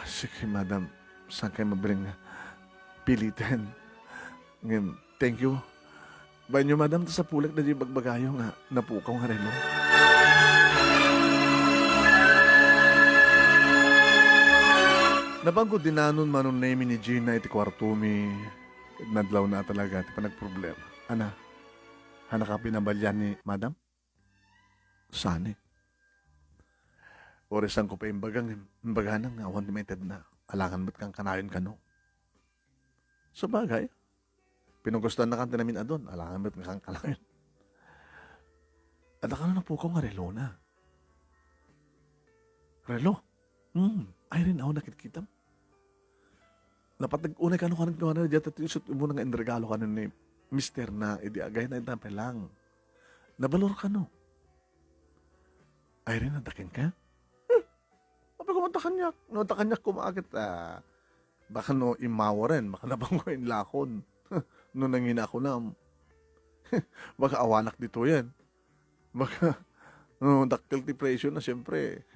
Sige, Madam. Saan kayo mabring pilitan? Ngayon, thank you. Banyo, Madam, sa pulak na di bagbagayo nga napukaw nga rin, no? Napangko dinanon manon na ni Gina iti kwartumi. Nadlaw na talaga, iti pa nagproblema. Ana, ka pinabalyan ni Madam? Saan eh? Oresan ko pa imbaganang nga awan limited na. Alangan ba't kang kanayon ka no? Sa bagay, pinugustuhan na kanta namin adon. Alangan ba't kang kanayon? At ka na po ko nga relo na. Relo? Ay rin ako nakikita. Dapat nag-unay ka nung kanang na dyan at isot mo nga inregalo ka ni Mister na idiagay na itapay lang. Nabalor ka no. Ay rin, natakin ka? Sabi ko, matakanyak. No, takanyak kumakit. Baka no, imawa rin. Baka nabang ko yung lakon. No, nangina ako na. Baka awanak dito yan. Baka, no, daktil depression na siyempre.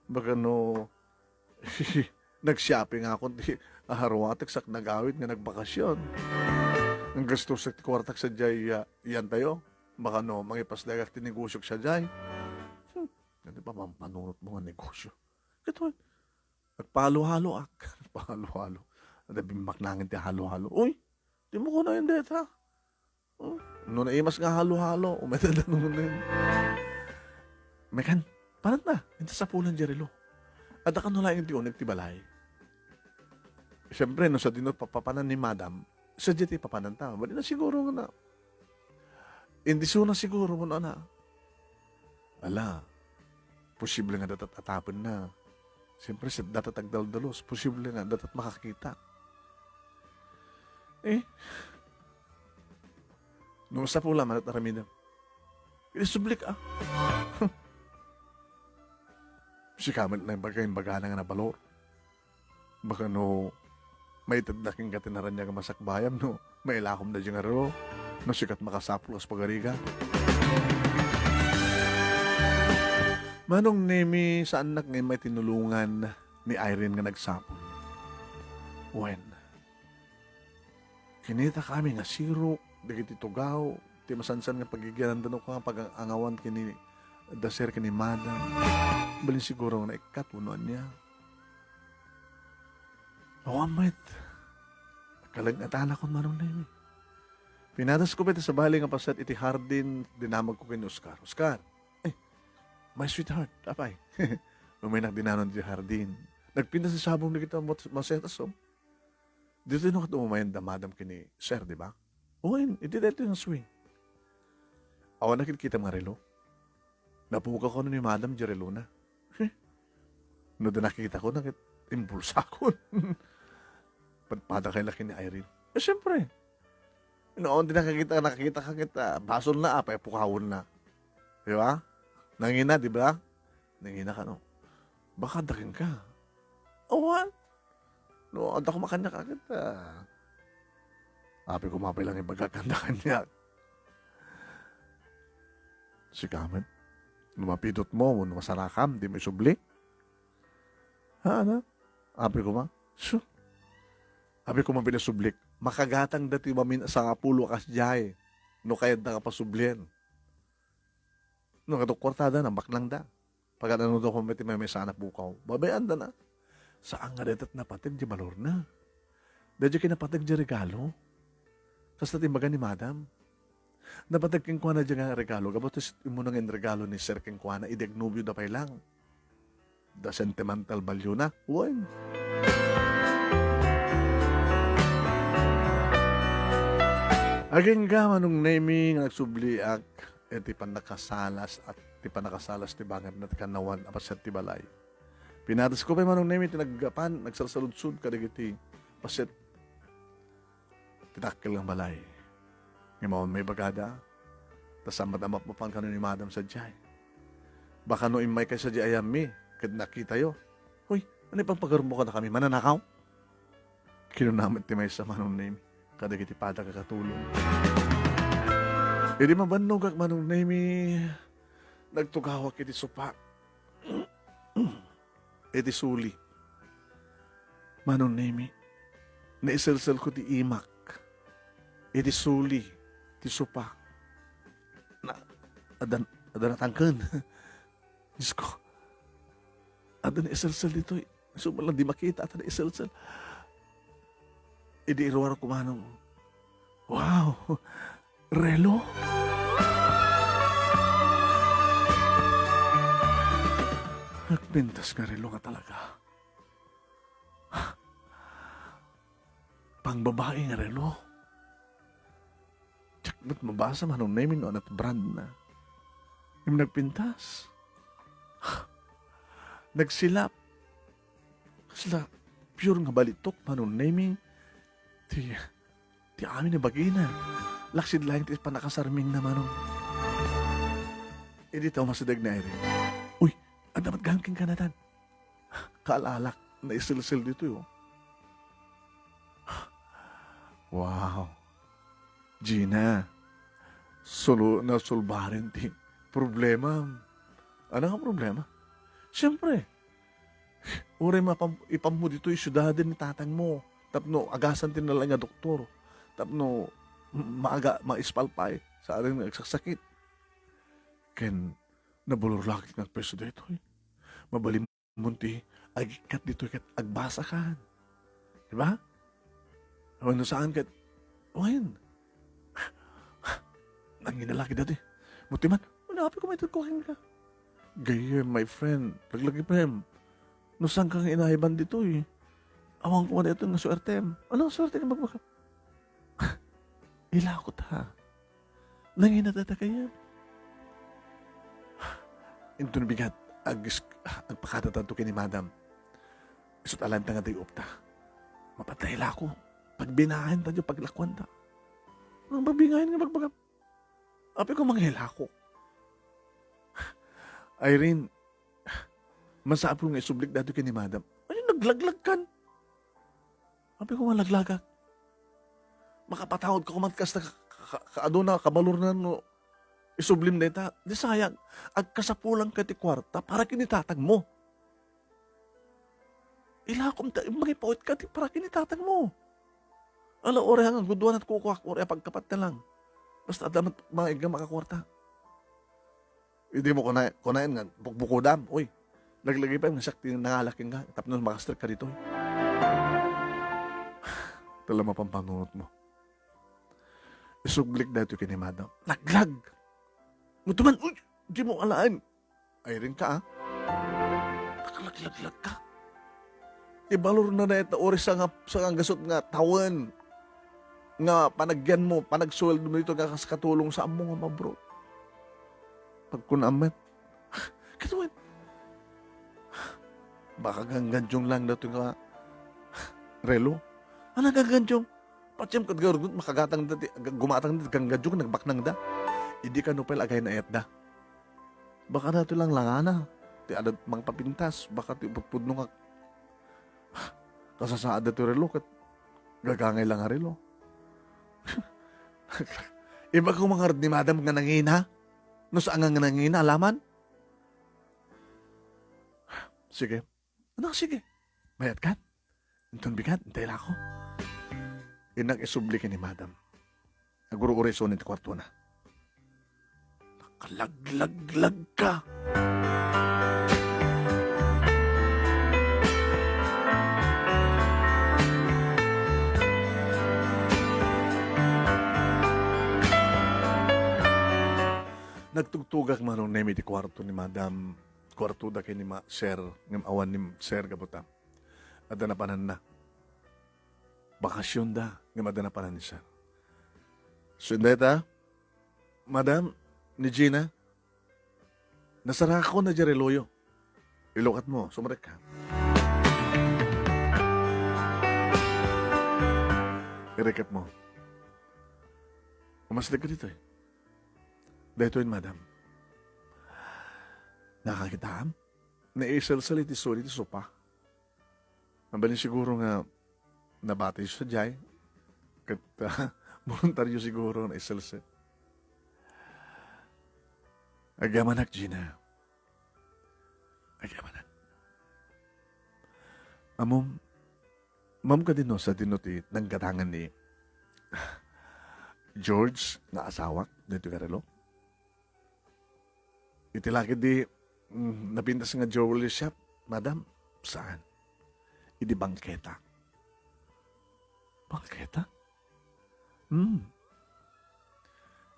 Baka no, nag-shopping ako. Aharwatek sak nagawit nga nagbakasyon. Ang gasto sa kwartak sa jay, yan tayo. Baka no, mangipas dagak tinegosyo sa jay. Hindi pa mampanunot mo nga negosyo. Ito, nagpahalo-halo ak. Nagpahalo-halo. Nabimbak nangin ti halo-halo. Uy, di mo ko na yung deta. No naimas nga halo-halo. Umetanda nung na yun. Mekan, panat na. Hindi sa pulan jerilo. At akan nula yung tiunig ti balay. Siyempre, no sa dinot papapanan ni madam, sa jeti papanan ta. Bali na siguro nga na. Hindi na siguro mo na. Ala, posible nga datat atapon na. Siyempre, sa datat agdaldalos, posible nga datat makakita. Nung sa pula, manat aramida. Inisublik Si kamat na yung bagay nga na balor. Baka no, may tadaking katinaran niya masakbayam, no, may ilakom na diyang aro, no, sikat makasaplos pagariga. Manong nemi sa anak ngayon may tinulungan ni Irene nga nagsapon. When? Kinita kami nga siro, dagiti tugaw, ti masansan nga pagigyanan ko nga pag-angawan kini daser kini madam. Balin siguro na ikatunuan niya. Awamit. Kalagatan ako manong nemi. Pinadas ko pita sa bali nga pasat iti hardin, dinamag ko kini Oscar. Oscar, my sweetheart, apay. Uminak dinanon di hardin. Nagpinda sa sabong na kita masetasom. Dito nung katumayan da madam kini sir, di ba? Uwin, iti dito yung swing. Awan na kita mga relo. Napuka ko ni madam di relo na. No da nakikita ko, impulsa ko. Padpada kay laki ni Irene. Siyempre. Noon din nakakita kita. Basol na, apay, pukawon na. Di ba? Nangina, di ba? Nangina ka, no? Baka dakin ka. Awan. No, anda ko makanya ka kita. Api ko mapay lang yung pagkakanda-kanya. Si Kamen, lumapidot mo, masarakam, di mo isubli. Ha, ano? Api ko ma? So, api ko ma pinasublik. Makagatang dati mamin sa kapulo kas jay. No kayad na kapasublien. No, kato kwartada na, baklang da. Pag ano daw kumiti may sa anak bukaw, babayan da na. Saan nga datat napatig di balor na. Dadyo kinapatig di regalo. Tapos natimbaga ni madam. Napatig king kwa na di nga regalo. Kabatos mo nang regalo ni Sir king kwa na idegnubyo da pay lang. The sentimental value na. Uwan. Aging gama nung naming nagsubliak ti panakasalas at ti panakasalas ti bangat na ti kanawan apaset ti balay. Pinatas ko pa manong nemi tinaggapan, nagsalsaludsud kadagiti paset tinakil ng balay. Ngayon may bagada, tas amat-amat mo pang kanon ni madam sa jay. Baka no imay kay sa jay ayami, kad nakita yo. Hoy, ano pang pagarmo ka na kami, mananakaw? Kinunamit ti may sa manong nemi, kadagiti pada kakatulong. Hindi mabanog ak manong nemi nagtugawak iti sopa. Iti suli. Manong nemi, naiselsel ko ti imak. Iti suli, ti sopa. Na, adan atangken. Diyos ko, adan naiselsel dito. Sumalang di makita, adan naiselsel. Idi iruwar ko manong, wow, relo? Nagpintas nga relo nga talaga. Pang babae nga relo. Tsak, ba't mabasa manong namin at brand na? Yung nagpintas. nagsilap. Kasla, pure nga balitok, manong naming. Ti amin na bagina. Laksid lang ti panakasarming na manong. Hindi tayo masadag na rin. Uy, ang dapat gangking kanatan. Kaalalak na isil-sil dito yun. Wow. Gina, na sulbarin ti problema. Ano ang problema? Siyempre, uri ipam mo dito yung syudadin ni tatang mo. Tapno, agasan din na lang nga doktor. Tapno, maispalpay sa aring nagsasakit. Ken, nabulurlakit ng peso dito. Mabalim munti, agikat dito kat agbasa ka. Diba? Ano saan kat, wain. Nanginalaki dati. Muti man, manapi ko may tagkuhin ka. Gaya, my friend, laglagi pa hem. No saan kang inahiban dito eh. Awang ko na ito nga swerte. Anong swerte ka magbaka? Ila ko ta. Nanginatata kaya. Ito na bigat. Agpakatatan to kini madam. Isot alanta nga tayo upta. Mapatay la ko. Pagbinahin tayo, paglakwan ta. Ang babingahin nga magbaga. Api ko manghila ko. Irene, masapro nga isublik dato kini madam. Ay, naglaglag kan. Api ko malaglaga. Makapatawad ka kumatkas na kaado na kabalor na no. Isublim na ita. Di sayang. Agkasapulang ka ti kwarta para kinitatag mo. Ilakom ta. Magipawit ka ti para kinitatag mo. Ala, ore hanggang guduan at kukuha. Ore pagkapat na lang. Basta damat mga iga makakwarta. Hindi mo kunain nga. Bukbukudam. Uy. Laglagay pa yung sakti nangalaking ka. Tapos makastrik ka dito. Tala mapampanunot mo. Isuglik dito kini madam. Laglag. Mutuman, uy, di mo alaan. Ay rin ka, ah. Nakalaglag ka. Ibalor na ito, oras sa gasot nga tawan. Nga panagyan mo, panagsuweldo mo dito, nga katulong sa amo nga mabro. Pagkunamat. Katuwan. Baka gangganjong lang na ito nga relo. Ano gangganjong? Patsiyam kat garugot, makagatang dati, gumatang dati, gangganjong, nagbaknang da. Hindi ka nupel agay na etda. Baka na ito lang langana. Ti adat mga papintas. Baka ti pagpudno ka. Kasasaad na ito relo. Kat gagangay lang nga relo. Iba kong mga ni madam nga nangina. No saan nga nangina, alaman? Sige. Ano, sige. Bayad ka? Intong bigat, hintay lang ako. Inang isubli ka ni madam. Naguro-uri so nito kwarto na. Kalaglag ka. Nagtugtugak man nung nemi di kwarto ni madam. Kwarto da kay ni sir. Ngam awan ni sir kabuta. Ada na panan na. Bakasyon da. Ngam ada na panan ni sir. Sundeta, madam, ni Gina, nasara ko na Jereloyo. Ilukat mo, sumarek ka. I-recap mo. Umasdag ka dito eh. Dahito yun, madam. Nakakitaan? Na-isal-sal iti sulit iti sopa. Mabalin siguro nga nabati sa jay. Kat voluntaryo siguro na isal-sal. Agamanak, Gina. Agamanak. Ma'am ka din no, sa dinuti ng gatangan ni George na asawa dito karelo. Itilakid di napintas nga jewelry shop, madam. Saan? Idi bangketa. Bangketa?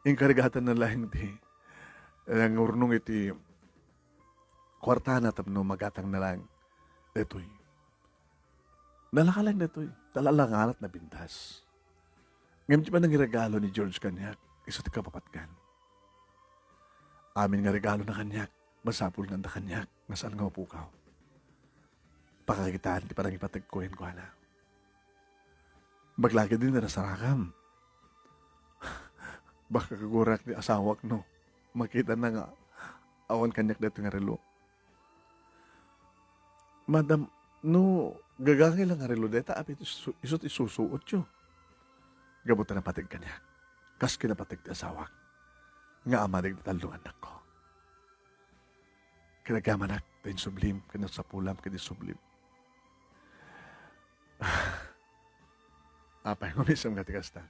Yung karigatan na lang di ang urnong iti kwarta na tapno magatang na lang detoy. Nalakalang detoy. Talalangalat na bintas. Ngayon pa nang regalo ni George kanyak, isa ti kapapatkan. Amin nga regalo na kanyak, masapul nga da kanyak, nasaan nga upukaw. pakakitaan ti parang ipatagkuhin ko na. Baglagi din na sarakam. Baka kagurak ni asawak no. Makita na nga awan kanyak dito nga relo. Madam, no, gagangay lang nga relo deta apit isot isusuot yo. Gabutan na patig kanyak. Kas kinapatig ti asawak. Nga amadig na talungan na ko. Kinagamanak, tayo sublim, kinasapulam, kinisublim. Apay mo misam nga tikasta.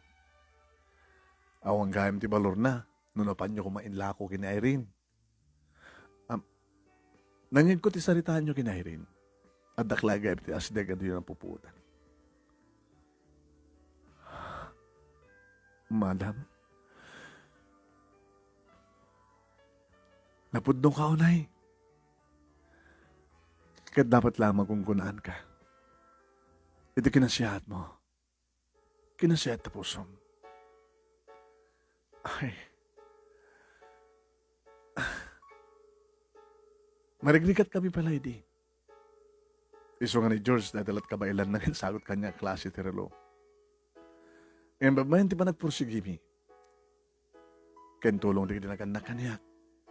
Awang gayam ti balor na, nunapan nyo kumainla ko kina Irene. Nangin ko ti saritaan nyo kina Irene. At daklagay ti asdeg at yun ang pupuutan. Madam, napudnong ka unay. Kat dapat lamang kung kunaan ka. Ito kinasiyahat mo. Kinasiyahat na pusom. Ay. Marignikat kami pala, hindi. Iso nga ni George na dalat kabailan na sagot kanya klase tirelo. Ngayon babayan ti pa nagpursigimi. Ken tulong di kinaganak kanya.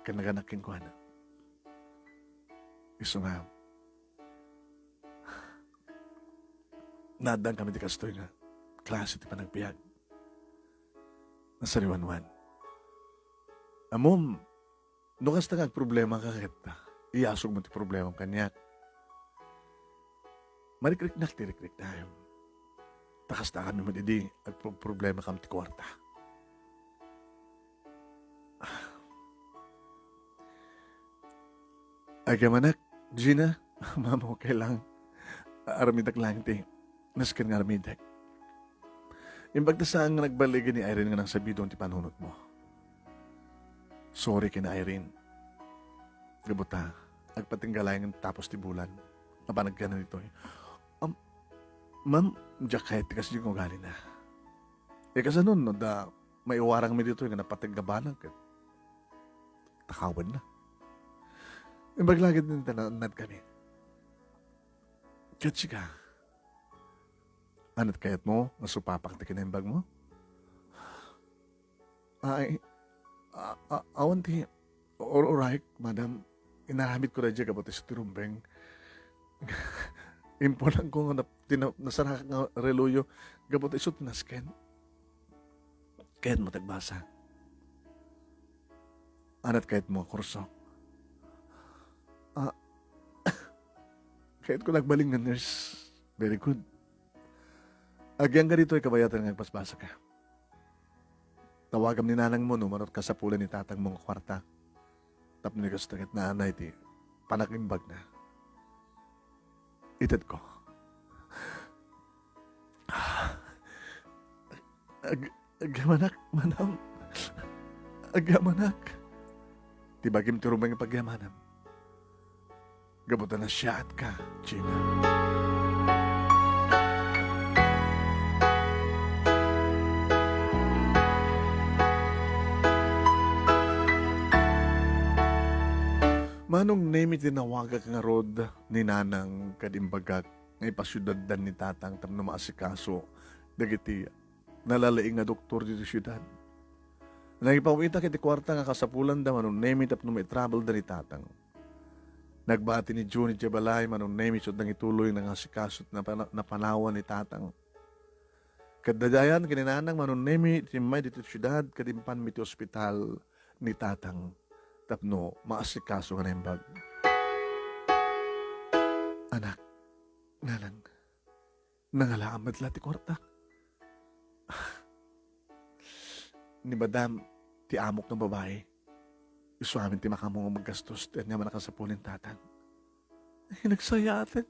Kinaganak kinkwana. Iso nga. Nadang kami di kastoy nga. Klase ti pa nagpiyag. Nasariwanwan. Amom, nukas na problema ka kita. Iyasog mo ti problema kanya. Marikrik-nak tirikrik tayo. Takas na kami madidi, problema kam ti kwarta. Ay kamanak, Gina, mama ko kailang aramidak lang ti. Naskan nga aramidak. Yung pagtasaan nga nagbaligin ni Irene nga nang sabidon ti panunot mo. Sorry kina Irene. Gabuta, agpatinggalay ng tapos ti bulan. Napanag ka na nito eh. Ma'am, diyak kahit kasi yung ugali na. Kasi nun, no, da, may uwarang mi dito yung napatiggabanang ka. Takawan na. Yung baglagid din tananad kami. Katsi ka. Anat kayat mo, nasupapak ti kinembag mo? Ay, awan ti, alright, madam, inahamit ko na dyan kapag sa tirumbeng. Impo lang ko nga nasarak nga reloyo, kapag isot nasken. Kayat mo tagbasa. Anat kayat mo, kurso. Kayat ko nagbaling nga nurse. Very good. Agyang ka dito ay kabayatan ng pasbasa ka. Tawagam ni nanang mo, manot ka sa pula ni tatang mong kwarta. Tap ni kastakit na anay, ti panakimbag na. Itad ko. Agamanak, manam. Agamanak. Ti bagim ti rumang ipagyamanam. Gabutan na siya at ka, Gina. Manong name tinawagak nga rod ni nanang kadimbagak nga ipasyudad dan ni tatang tam na maasikaso dagiti nalalaing nga doktor dito syudad. Nagipawita kiti kwarta nga kasapulan da manong name tap no may travel da ni tatang. Nagbati ni Juni Jabalay manong name sud nang ituloy nga asikasot na panawan ni tatang. Kadadayan kininanang manong name timay dito syudad kadimpan miti ospital ni tatang. Tapno, maasikaso ka na yung bag. Anak, nanang, nangalamad lati kwarta. Ni madam, ti amok ng babae. Isuamin ti makamong maggastos, at niya manakasapulin tatang. Nagsayatan.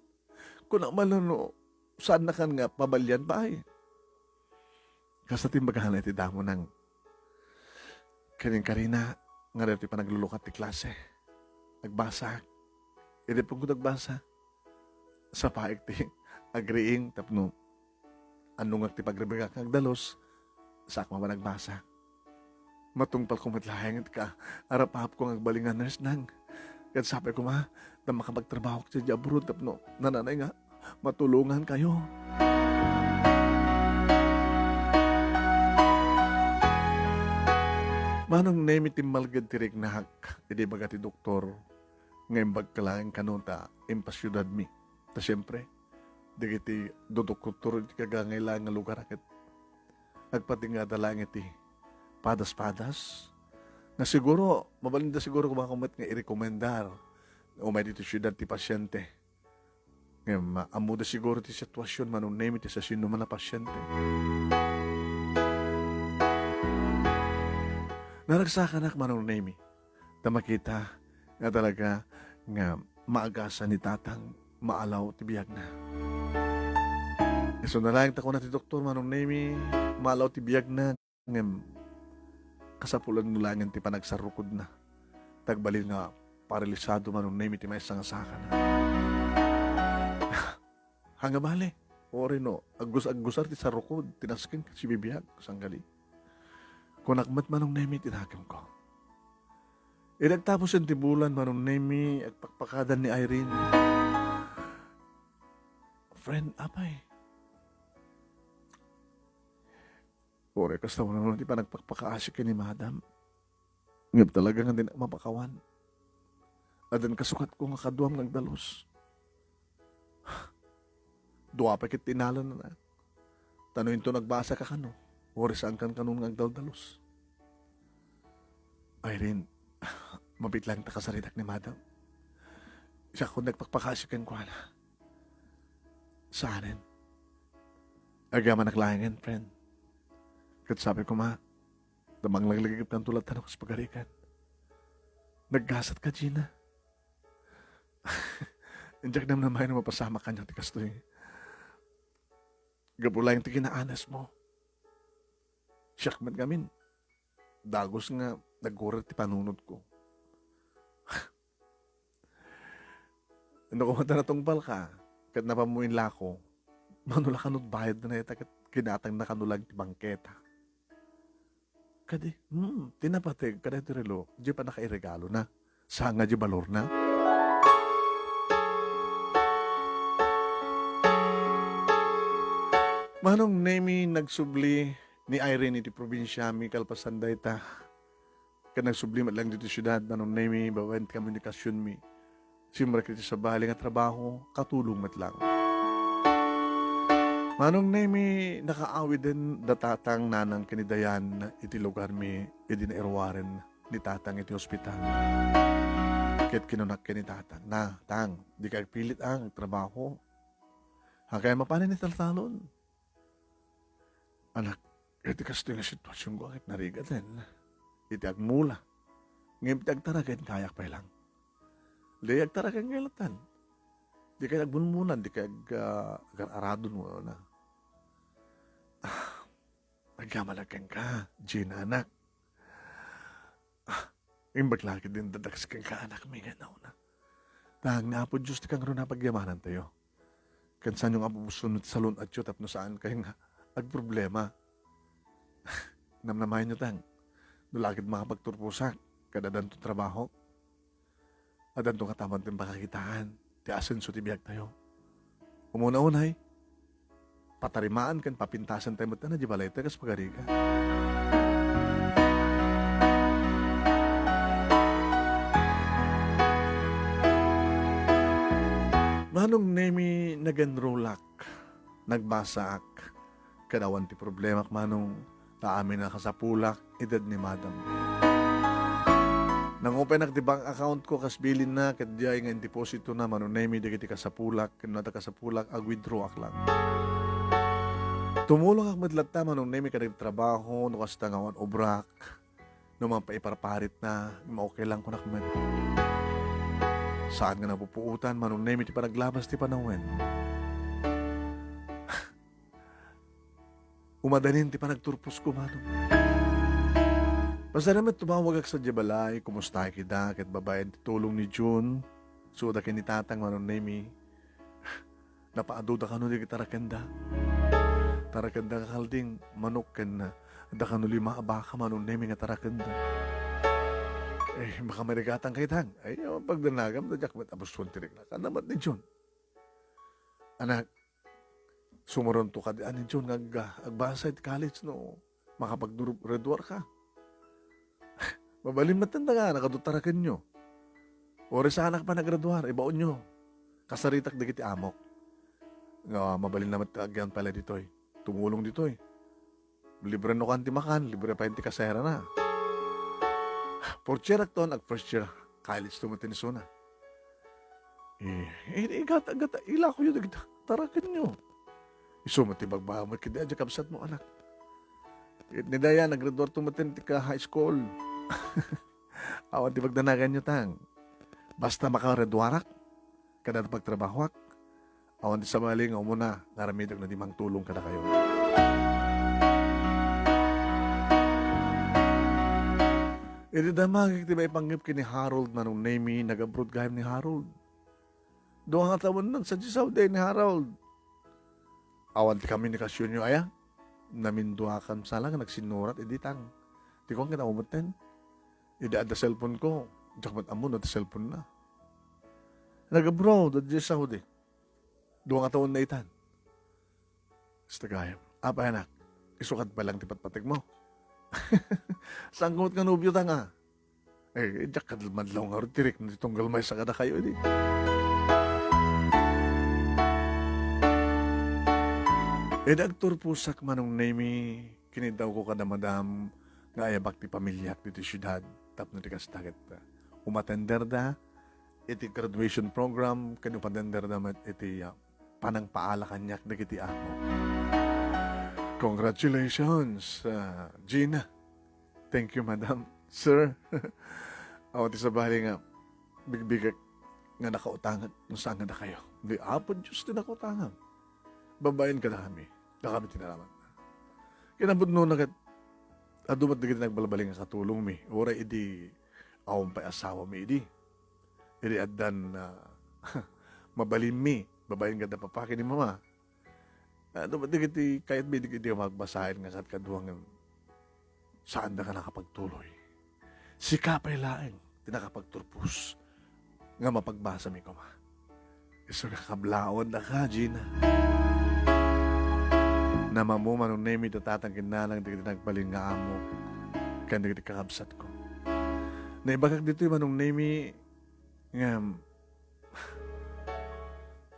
Kung ang malano, saan na kan nga pabalyan ba ay? Kasa timbagahan ti damo ng karing-karina, nga rin pa naglulukat ti klase. Nagbasa. Hindi po ko nagbasa. Sa paik ti agreeing tapno anong ti pagribigak nagdalos sa akma ba nagbasa. Matungpal ko matlayang ka arapahap ko ngagbalingan nurse nang Kaya sabi ko ma, na makapagtrabaho ko sa abroad, tapno, nananay nga, matulungan kayo. Manong nemi timmalgad tirik na hak, hindi baga ti doktor, ngayon bagkalaang kanunta, impasyudad mi. Ta siyempre, di kiti duduktor ti kagangailangan nga lugar akit. Agpati nga dalang iti padas-padas, na siguro, mabalinda siguro kumakumat nga i-recomendar, o may dito syudad ti pasyente. Ngayon, maamuda siguro ti sitwasyon, manong nemi ti sa sino man na pasyente. Naragsakan manong nemi, na makita nga talaga nga maagasan ni tatang maalaw ti biyag na. So nalang tako na ti doktor manong nemi, maalaw ti biyag na, nga kasapulan mo lang ti panagsarukod na. Tagbalin nga paralisado manong nemi ti may sangasaka na. Hanga bale, o rin no, agusar ti sarukod, tinaskin si bibiyag, sanggali. Kung nakmat manong nemi, tinakam ko. Nagtapos yung tibulan, manong nemi, at pakpakadan ni Irene. Friend, apay. Ore, kasta mo naman, di pa nagpakpakaasik ka ni madam. Ngap talaga nga din mapakawan. Adan kasukat ko nga kaduam nagdalos. Dua pa kit tinalan na na. Tanuin to nagbasa ka kano. Ore, saan kan kanun ngagdaldalos? Irene, mabit lang ta kasaridak ni madam. Siya ko nagpakpakasikan ko na. Saanin? Agaman naklayangan, friend. Kat sabi ko ma, damang laglagip ng tulad tanong sa pagarikan. Naggasat ka, Gina. Injak nam naman na mapasama ka niya, tikas to eh. Gabula yung tiginaanas mo. Siyak man gamin. Dagos nga, naggurat ti panunod ko. Ano ko na tungpal ka, kat napamuin lako, manula kanod bayad na ita, kat kinatang na kanulag ti bangketa. Kadi, tinapatig, kada ito relo, di pa nakairegalo na, sanga di balor na. Manong nemi nagsubli, ni Irene iti probinsya mi kalpasanday ta. Ka nagsublimat lang dito syudad manong nemi bawen komunikasyon mi. Simra kiti sa bali nga trabaho katulong mat lang. Manong nemi nakaawid din datatang nanang kinidayan iti lugar mi iti nairwaren ni tatang iti ospital. Ket kinunak ni tatang na tang di ka pilit ang trabaho. Hakay mapanin ni taltalon. Anak, iti kasto nga sitwasyon ko akit narigatin. Iti agmula. Ngayon iti agtarakin kayak pa lang. Di agtarakin ngaylatan. Di kayo agbunmunan, di kayo aradon mo na. Nagkamalakan ka, Gina, anak. Yung baglaki din dadakas kang ka, anak, may ganaw na. Tang nga po, Diyos, di kang rin napagyamanan tayo. Kansan yung apusunod sa lun at yun, tapno saan kayo nga agproblema. Namnamayan nyo tang, nulagid makapagturpusak, kadadan to trabaho. Adan to kataman din bakakitaan, ti asenso ti biyag tayo. Umuna-unay, patarimaan kan papintasan tayo mata na di balay tayo kas pagariga. Manong nemi naganrolak, nagbasaak, kadawan ti problema manong taamin na kasapulak, edad ni madam. Nang open di bank account ko kas bilin na ket diay nga deposito na manong nemi dagiti kasapulak, kinata kasapulak ag withdraw ak lang. Tumulong ak madlatta manong nemi kadag trabaho no kasta ngawan obrak. No man paiparparit na, okay lang ko nakmet. Saan nga napupuutan manong nemi ti panaglabas ti panawen. Umadanin ti panagturpos ko manong. Basta naman tumawag ak sa Jabalay, kumusta kita, ket babayan ti tulong ni June, suda kin ni tatang manon nemi, napaaduda ka no di kita rakenda. Tarakenda ka kalding, manok ken na, da ka no lima abaka manon nemi nga tarakenda. Baka may regatang kaitang. Pagdanagam, dadyak ba't abos tirik na. Kanamat ni John. Anak, sumuron to ka di ani John, agbasa at college, no. Makapag-redwar ka. Mabalin matanda nga, nakadutarakan nyo. Ori sa anak pa naggraduar, ibaon nyo. Kasaritak na kiti amok. Nga, mabalin naman agyan pala dito eh. Tumulong dito eh. Libre no kanti makan, libre pa yung kasera na. Fourth year akton, first year, college tumutin suna. Gata, ila ko yun, tarakan nyo. Matibag ba mo, kaya dyan kapsat mo, anak. Nidaya, nag-graduate tumutin ka high school. Awan tibag danagan nyo tang. Basta makaredwarak, kada pagtrabahwak, awan di sa maling o muna, naramidag na di mang tulong kada kayo. Iti damagig ti ba ipanggip kini Harold manong name nag-abroad gayam ni Harold. Doon nga tawon nun sa Saudi ni Harold. Awan ti komunikasyon nyo aya. Naminduakan sa lang nagsinurat editang. Di ko ang kinaumutin. Idi ada cellphone ko. Jakmat amon at cellphone na. Nag-abroad at sa Saudi. Doon nga tawon na itan. Basta gayam. Apa anak? Isukat pa lang tipat-patig mo. Sangkot ka nubyo ta nga. Diyak kadalmadlaw nga rin tirik na ditong galmay sa kada kayo. Dagtor pusak manong name kinidaw ko kada madam nga ayabak ti pamilyak dito syudad tapno ti kastaget. Umatender da iti graduation program kanupatender da iti panang paala kanyak na kiti ako. Congratulations, Gina. Thank you, madam. Sir. Ako ti sa bali nga, bigbigak nga nakautangan kung saan nga na kayo. Hindi, apod Diyos din nakautangan. Babayin ka na kami. Na kami tinalaman. Kinabot noon agad, adumat na kita nagbalabaling nga katulong mi. Ura, idi, awang pa asawa mi, idi. Idi adan, mabalim mi. Babayin ka na papakin ni mama. Dumat na kiti, kahit may di magbasahin nga kaduang saan na ka nakapagtuloy. Si kapay laeng, tinakapagturpus. Nga mapagbasa mi ko ma. Iso kakablaon na ka, Gina. Namamu manong name ito tatang kinalang di nagbalin nga amo. Kaya di kakabsat ko. Naibagak dito yung manong name nga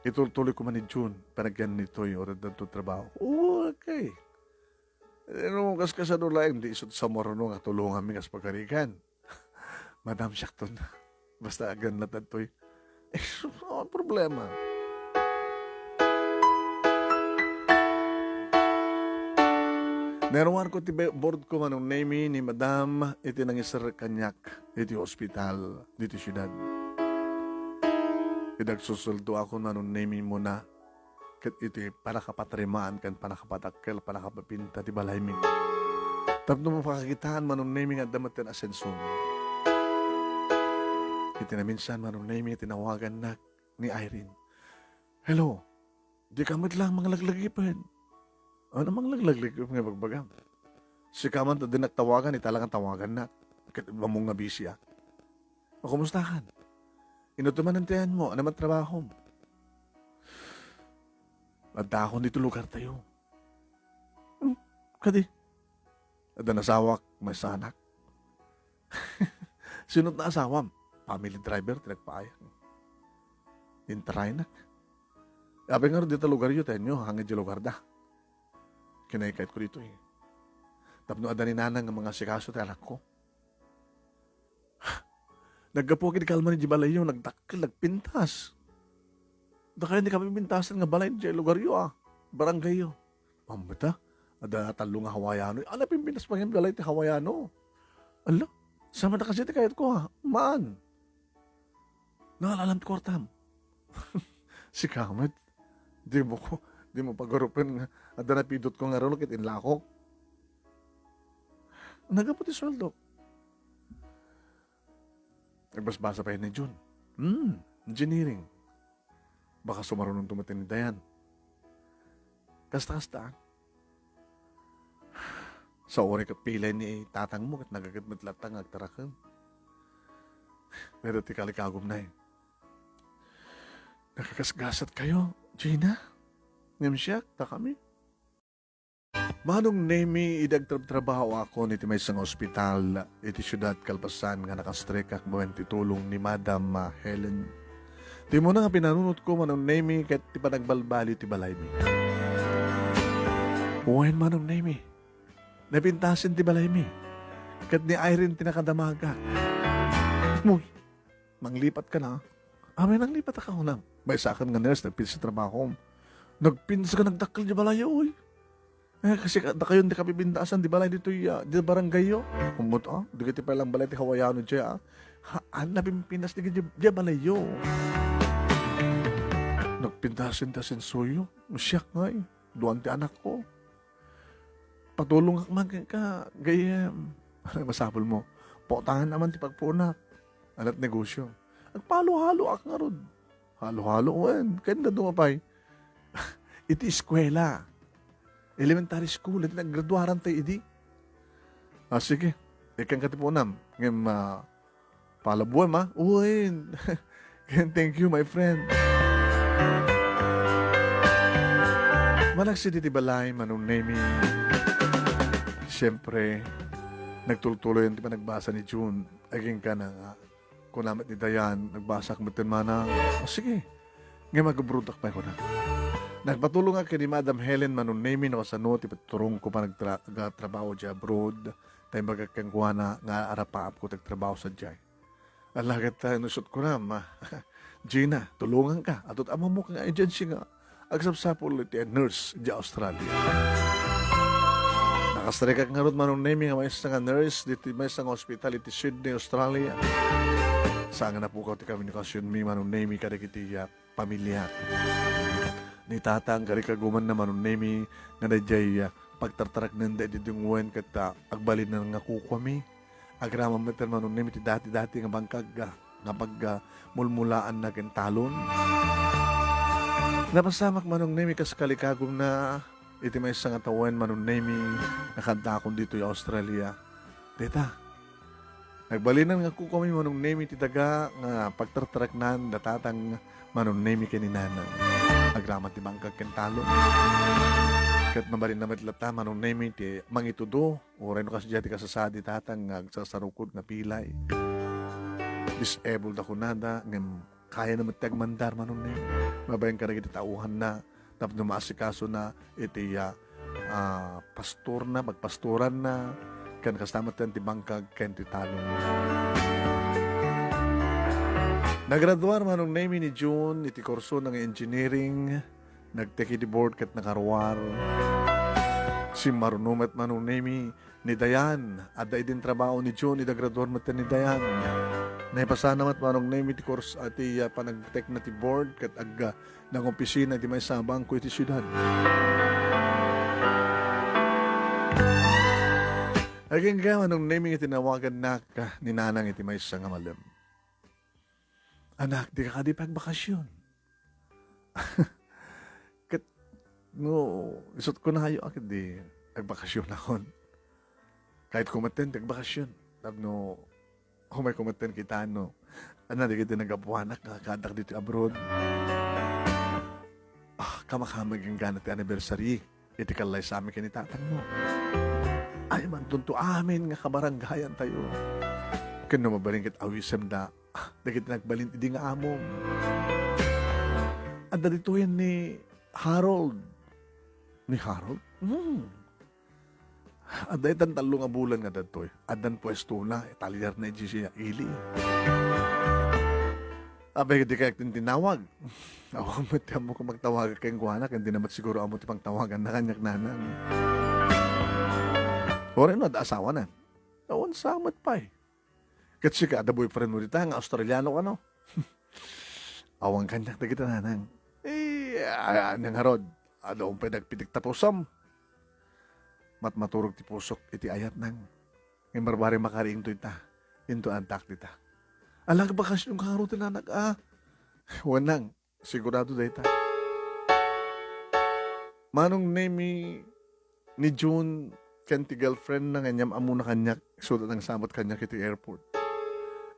ituloy ko man ni June panagyan nito yung oras na ito trabaho. Okay. Ano kas kasano lang, di isot sa morano nga tulungan mi kas pagkarikan. Madam Shakton, basta agan na tatoy. Problema. Naruan ko ti board ko manong name ni Madam iti nangisar kanyak iti hospital dito syudad. Idagsusuldo ako manong name mo na ket iti panakapatrimaan kan panakapatakkel panakapapinta ti balay mi. Tapno mo pakakitaan manong name nga damat ten asenso. Iti na minsan manong name tinawagan na ni Irene. Hello, di ka lang mga laglagipan. Ano mang laglaglagip nga bagbagam? Si kaman ta din nagtawagan, italang ang tawagan na. Mamong nga busy ah. O kumustahan? Inutuman ang tiyan mo, ano man trabaho mo? Adahon dito lugar tayo. Kadi? Ada nasawak, may sanak. Sinot na asawam? Family driver, tinagpaayang. Intray na. Sabi nga rin dito lugar yun, tenyo, hangin di lugar da. Kinaikait ko dito eh. Tapno adanin nanang ang mga sikaso tayo anak ko. Naggapo kini kalman ni Jibalay yung nagdakil, nagpintas. Daka hindi kami pintasan nga balay di lugar yun ah. Barangay yun. Mamata, ada talo nga Hawaiano. Ano pimpinas pa yung balay ti Hawaiano? Ala, sama na kasi ti kayat ko ha. Maan. Nangalalam ti kortam. Si Kamet, di mo pag-arupan nga. Ada na pidot ko nga rolo kit inlako. Nagaputi sweldo. Nagbasbasa pa yun ni June. Engineering. Baka sumarunong tumatin ni Dayan. Kasta-kasta. Sa ori ka pilay ni tatang mo kat nagagat matlatang agtarakan. Pero ti kalikagom na eh. Nakakasgasat kayo, Gina? Ngamsyak, ta kami. Manong nemi idagtrabaho ako niti may isang ospital iti syudad Kalpasan nga nakastrekak mo titulong ni Madam Helen. Di mo na nga pinanunot ko manong nemi kahit ti pa nagbalbali ti balay mi. Uwain manong nemi. Napintasin ti balay mi. Kahit ni Irene tinakadamaga. Uy, manglipat ka na. Amin, nanglipat ako na. May sa akin nga nurse, nagpinsa sa trabaho. Nagpinsa ka nagdakal di balay, uy. Kasi da kayo hindi kami bindasan, di balay dito di barangay yo. Kumot di kiti pa lang balay ti Hawaiano dya na pimpinas di balay yo. Nagpintasin suyo. Siyak nga eh. Duwan ti anak ko. Patulong ka gayem. Ano masapol mo? Potahan naman ti pagpunak. Alat negosyo. Nagpalo-halo ak nga rod. Halo-halo wen. Kaya na dumapay. Iti eskwela. Elementary school, at naggraduaran tayo, idi. Sige, ikang katipunam. Ngayon, palabuan, ma. Uy, thank you, my friend. Malagsi di balay, manong nemi. Siyempre, nagtuloy yung di pa nagbasa ni June. Aging ka na kung namat ni Dayan, nagbasa kang mana. Sige, ngayon mag-brudak pa ko na. Nagpatulong nga kay ni Madam Helen manunemi no sa no, tipaturong ko pa nagtrabaho dya abroad. Tayo magkakangkuha na nga arapaap ko nagtrabaho sa dyan. Alagat nusot ko na, Gina, tulungan ka. Atot ama mo kang agency nga. Agsapsapol iti nurse dya Australia. Nakastreka nga ron manunemi nga may isang nurse dito may isang hospital iti Sydney, Australia. Saan nga na po ti komunikasyon mi manunemi kada kiti pamilya. Ni tatang karikaguman naman ng nemi nga nadyay pagtartarak nanda iti dungwen kat agbalin na nga kukwami. Agrama meter man ng nemi ti dati-dati nga bangkag nga pag mulmulaan na talon. Napasamak man ng nemi kas kalikagum na iti may isang atawen man ng nemi nakanta akong dito yung Australia. Dita, nagbalinan nga kukwami man ng nemi ti daga nga pagtartarak nan datatang man ng nemi kaninanang. Agramat ti bangkag kentalon. Kat mabarin na matlata manong nemi ti mangitudo o reno kasi jati kasasadi tatang nagsasarukod na pilay. Disabled ako nada ngem kaya na matagmandar manong nemi. Mabayan ka na iti tauhan na tapos numasikaso na iti pastor na, magpastoran na kan kastamat ti bangkag ken ti talon. Nagraduar manong nemi ni June iti kurso ng engineering, nagteki di board kat nakarwar. Si marunumet manong nemi ni Dayan, adda idin trabaho ni June, idagraduar matan ni Dayan. Naipasanamat manong nemi ti kurso ati panagtek na ti board kat agga ng opisina iti may sabang ko iti syudad. Aging ka manong nemi iti nawagan na ka ni nanang iti may nga malam. Anak, di ka di pagbakasyon. Kat, isot ko na kayo, akit di, nagbakasyon ako. Kahit kumaten, nagbakasyon. Tapno, kung may kumaten kita, di kita nagapuanak, nakakadak dito abroad. Kamakhamag yung ganat anniversary. Iti kalay sa amin kinitatang mo. Ay man, tunto amin nga kabaranggayan tayo. Kano mabaling kit awisem na, dagit nagbalin idi nga amom. Adda dito yan ni Harold. Ni Harold? Adda itan talo nga bulan nga dito. Addan pwesto na, italyar na siya ili. Abay, di kaya tinawag. Ako mo kung magtawag kayong kuhanak, hindi naman siguro amo tipang tawagan na kanyak nanan. O rin, asawa na. Awan samat pa eh. Kasi ka, ada boyfriend mo dito, nga Australiano ka, no? Awang kanyak na kita nanang. Nang harod, adong pa nagpitik tapusam. Maturog ti pusok, iti ayat nang. Ngayon barbari makariing to ita. Into antak dita. Alang bakas yung karutin anak, Wanang, sigurado dita. Manong name ni June, kanti girlfriend na nganyam amo na kanyak, sudat ang samot kanyak iti airport.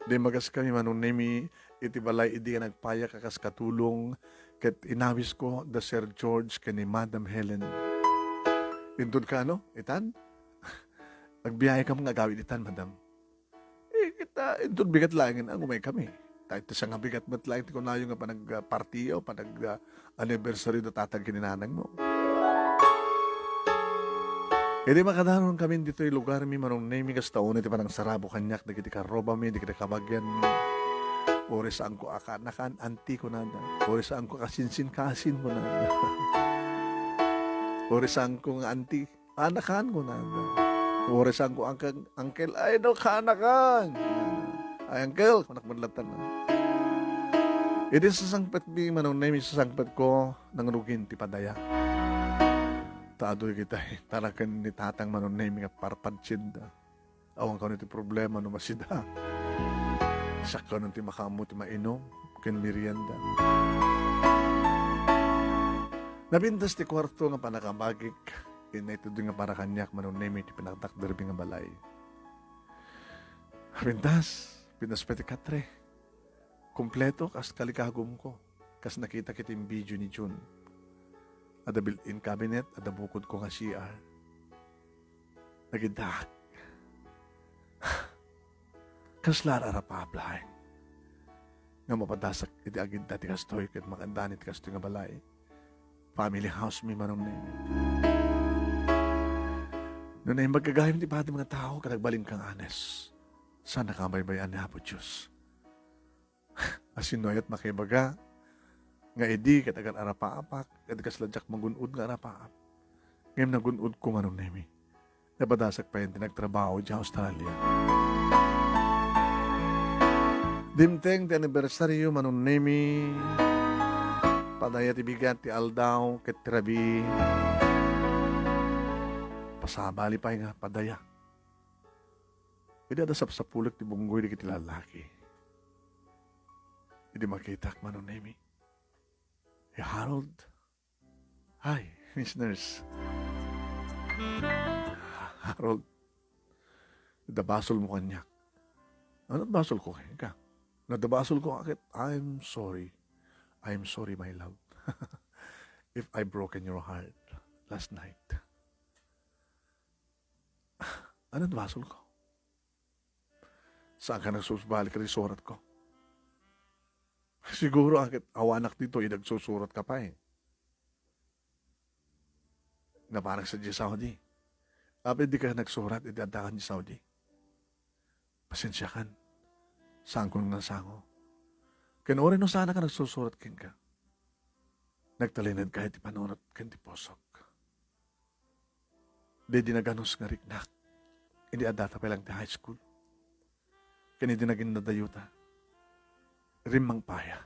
Di magas kami manunemi iti balay idi nga nagpaya kakas katulong ket inawis ko the Sir George kani Madam Helen. Indun ka ano, itan? Nagbiyaya ka mga gawin itan, madam. Kita, indun bigat langin ang umay kami. Kahit sa nga bigat mat lang, ko na yung nga panag-partiyo, panag-anniversary na tatag kininanang mo. Hindi makadaron kami dito yung lugar mi manong name kas taon iti panang sarabo kanyak na kiti karoba mi, di kita kabagyan mi. Ori saan ko akanakan, anti ko nada. Ori saan ko kasinsin-kasin mo nada. Ori saan ko nga anti, anakan ko nada. Ori saan ko angkel, ay no kanakan. Ay angkel, kunak manlatan na. Iti sasangpet mi manong name sasangpet ko nang rugin ti padaya. Tadoy kita tarakan ni tatang manunay nga parpadsinda. Awang ka nito problema no masida. Sakto nung ti makamu ti mainom, ken merienda. Nabintas ti kwarto nga panakabagik, ito din nga para kanyak manunay ti pinagtakderbi nga balay. Nabintas, pinaspeti katre. Kompleto kas kalikagom ko, kas nakita kitim video ni June. Ada built-in cabinet, ada bukod ko nga CR. Nagidak. Kaslar arapablay. Nga mapadasak iti agid dati kastoy ket makandanit kastoy nga balay. Family house mi manom ni. Noon ay magkagayam ti pati mga tao kadagbalin kang anes. Sana kabaybayan ni Apo Diyos. Asinoy at makibaga nga edi katagan arapaapak ket kasladyak magunod nga arapaap. Ngem nagunod ko manom nemi. Napadasak pa yung tinagtrabaho di Australia. Dimteng ti anibersaryo manon nemi. Padaya ti bigat ti aldaw ket trabi. Pasabali pa nga padaya. Idi ada sapsapulek ti bunggoy di kiti lalaki. Idi makitak manon nemi. Hey Harold. Hi, listeners. Harold. Nadabasol mo kanyak. Ano basol ko ka? Nadabasol ko akit. I'm sorry. I'm sorry, my love. If I broken your heart last night. Ano nabasol ko? Saan ka nagsusbalik rin surat ko? Siguro akit awanak dito, nagsusurat ka pa eh. Na parang sa Saudi. Kapit di ka nagsurat, idadakan di Saudi. Pasensya kan. Saan ko nang nasango. Kanorin no sana ka nagsusurat kin ka. Nagtalinad kahit ipanunot kin di posok. Di dinaganos nga riknak. Hindi adata pa lang di high school. Kani di naging nadayuta. Rimang paya.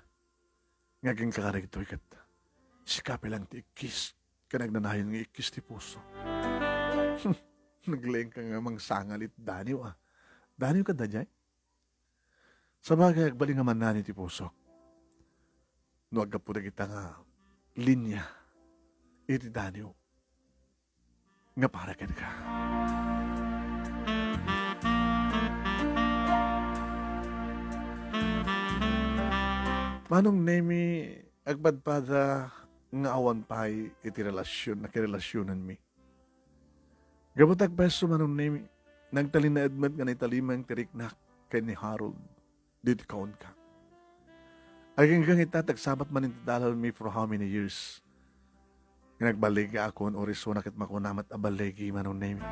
Ngaging kakarigtoy kat. Sikapi lang ti ikis. Kanagnanayon nga ikis ti puso. Naglaing ka nga mang sangalit daniw ah. Daniw ka dadyay? Sa bagay, agbali nga man nani ti pusok. No agkapuda kita nga linya. Iti daniw. Nga para ka. Manong nemi agpadpada nga awan pay iti relasyon, nakirelasyonan mi. Gabutag beso manong nemi, nagtalin na edmed nga naitalimang tiriknak kay ni Harold, dito kaon ka. Aging kang itatagsabat man iti dalal mi for how many years. Nagbaligi ako ang oriso nakit makunamat abaligi manong nemi.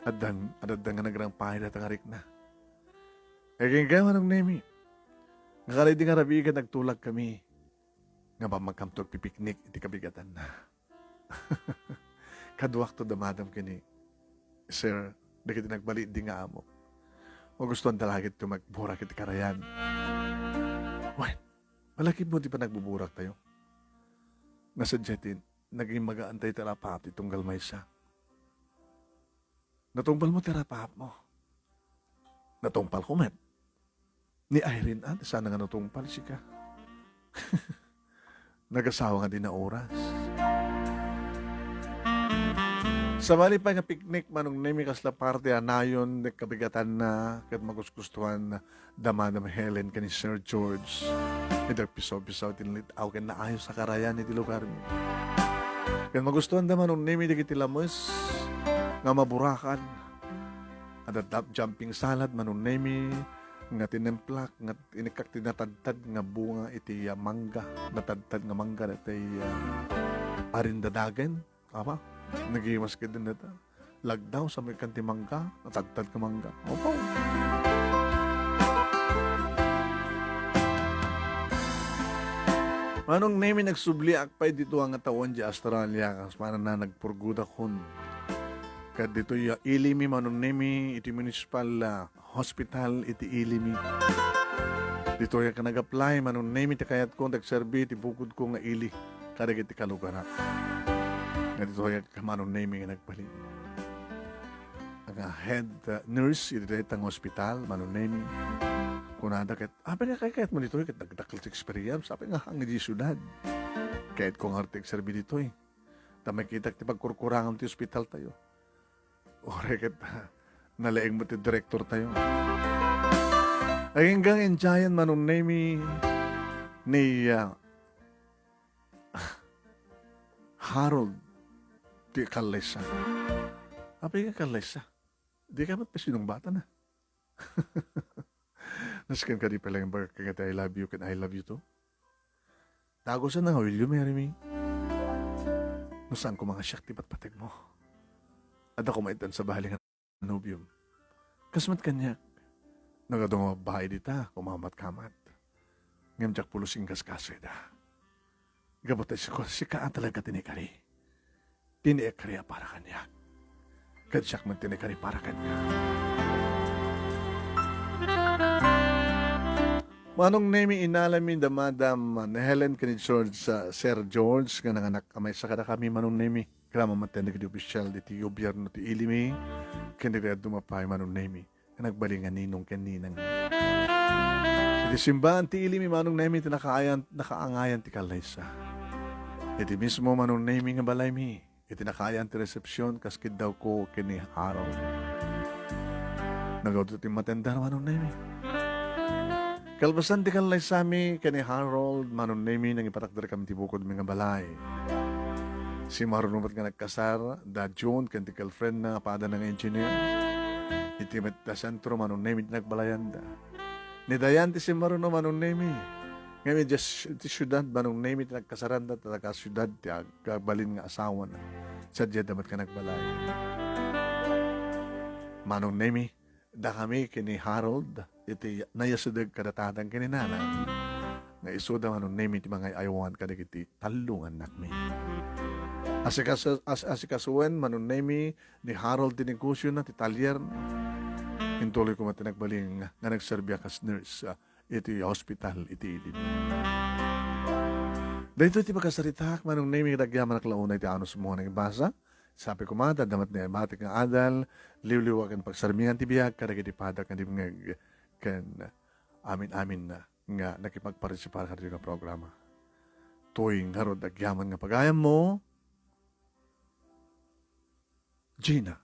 Adang nga nagrang pahid at ngarik na. Aging kang manong nemi. Nakalay di nga rabigan nagtulak kami. Nga ba magkamtog pipiknik iti kabigatan na. Kaduak to damadam kini. Sir, dagiti nagbali di nga amo. Magustuhan talaga ito magburak iti karayan. Wait, malaki mo di pa nagbuburak tayo. Nasadyatin, naging mag-aantay tarapap itong galmay siya. Natumpal mo tarapap mo. Natumpal ko, met. Ni Irene, sana nga natumpal siya ka. Nagasawa nga din na oras. Sa bali pa nga picnic manong nemi kasla parte anayon de kabigatan na ket magusgustuhan na damadam Helen kani Sir George. Ito piso-piso tinlit aw ken naayo sa karayan iti lugar mi. Ken magustuhan da manong nemi de kiti lamos nga maburakan. Ada jumping salad manong nemi nga tinemplak nga inikak tinatadtad nga bunga iti mangga natadtad nga mangga dati arindadagen apa nagiwas ka din nata lagdaw sa may kanti mangga natadtad ka mangga opo anong name nagsubli akpay dito ang atawan di Australia kas mana na nagpurguda kun kad dito ya ilimi manong name iti municipal hospital iti ilimi dito ya ka nag-apply manong name iti kayat ko nagserbi iti bukod ko nga ili kada iti kalugaran nga dito ya ka manong name nga nagpalit ang head nurse iti ang hospital manong name kunada ket apa nga kayat mo dito ket nagdakkel experience apa nga ang di syudad kayat ko nga artik serbi dito tamay kita ti pagkurkurangan ti hospital tayo ore ket nalaing mo ti director tayo ay hanggang enjayan manong name ni Harold ti Kalesa apa nga Kalesa di ka matpasinong bata na naskan ka di pala yung bar kaya I love you can I love you too tago sa na will you marry me nusan ko mga syakti patpatag mo at ako maitan sa bahaling nobium kasmat kanyak nagadong bahay dita kumamat kamat ngamjak pulusing kaskasay da gabot ay si kaan talaga tinikari tinikari para kanyak kadyak man tinikari para kanya manong name inalamin da madam na Helen kani George sa Sir George nga nanganak kamay sa kada kami manong name grama matenda kadi opisyal diti gobyerno ti ilimi kani red dumapay manong name nga nagbalingan ninong kaninang iti simbahan ti ilimi manong name ti nakaangayan ti Kalaysa iti mismo manong name nga balay mi iti nakaayan ti resepsyon kaskid daw ko kini Harold nagawdo ti matenda manong name kalbasan ti Kalaysa mi kani Harold manong name nang ipatakdar kami ti bukod mi nga balay si marunumat nga nagkasar da June kan ti girlfriend na pada ng engineer iti met da sentro manong name nagbalayan da ni dayan ti si maruno manong name ngayon ti syudad manong name ti nagkasaran da talaga syudad ti agbalin nga asawa na sadya damat ka nagbalay manong name da kami kini Harold iti nayasudag kadatatang kininana nga isuda manong name ti mga ayawan kadag iti talungan nakmi asikasuan manong name ni Harold ti negosyo na ti talyer intuloy ko matinagbaling nga nagserbya kas nurse iti hospital iti ilid dahito iti pagkasaritak manong name dagyaman naklauna iti anos mo nang ibasa sabi ko mata damat na matik nga adal liwliwakan pagsarmingan ti biyag kadag iti padak nga di mga kan amin na nga nakipagparisipar ka nga programa tuwing harod dagyaman nga pagayam mo Gina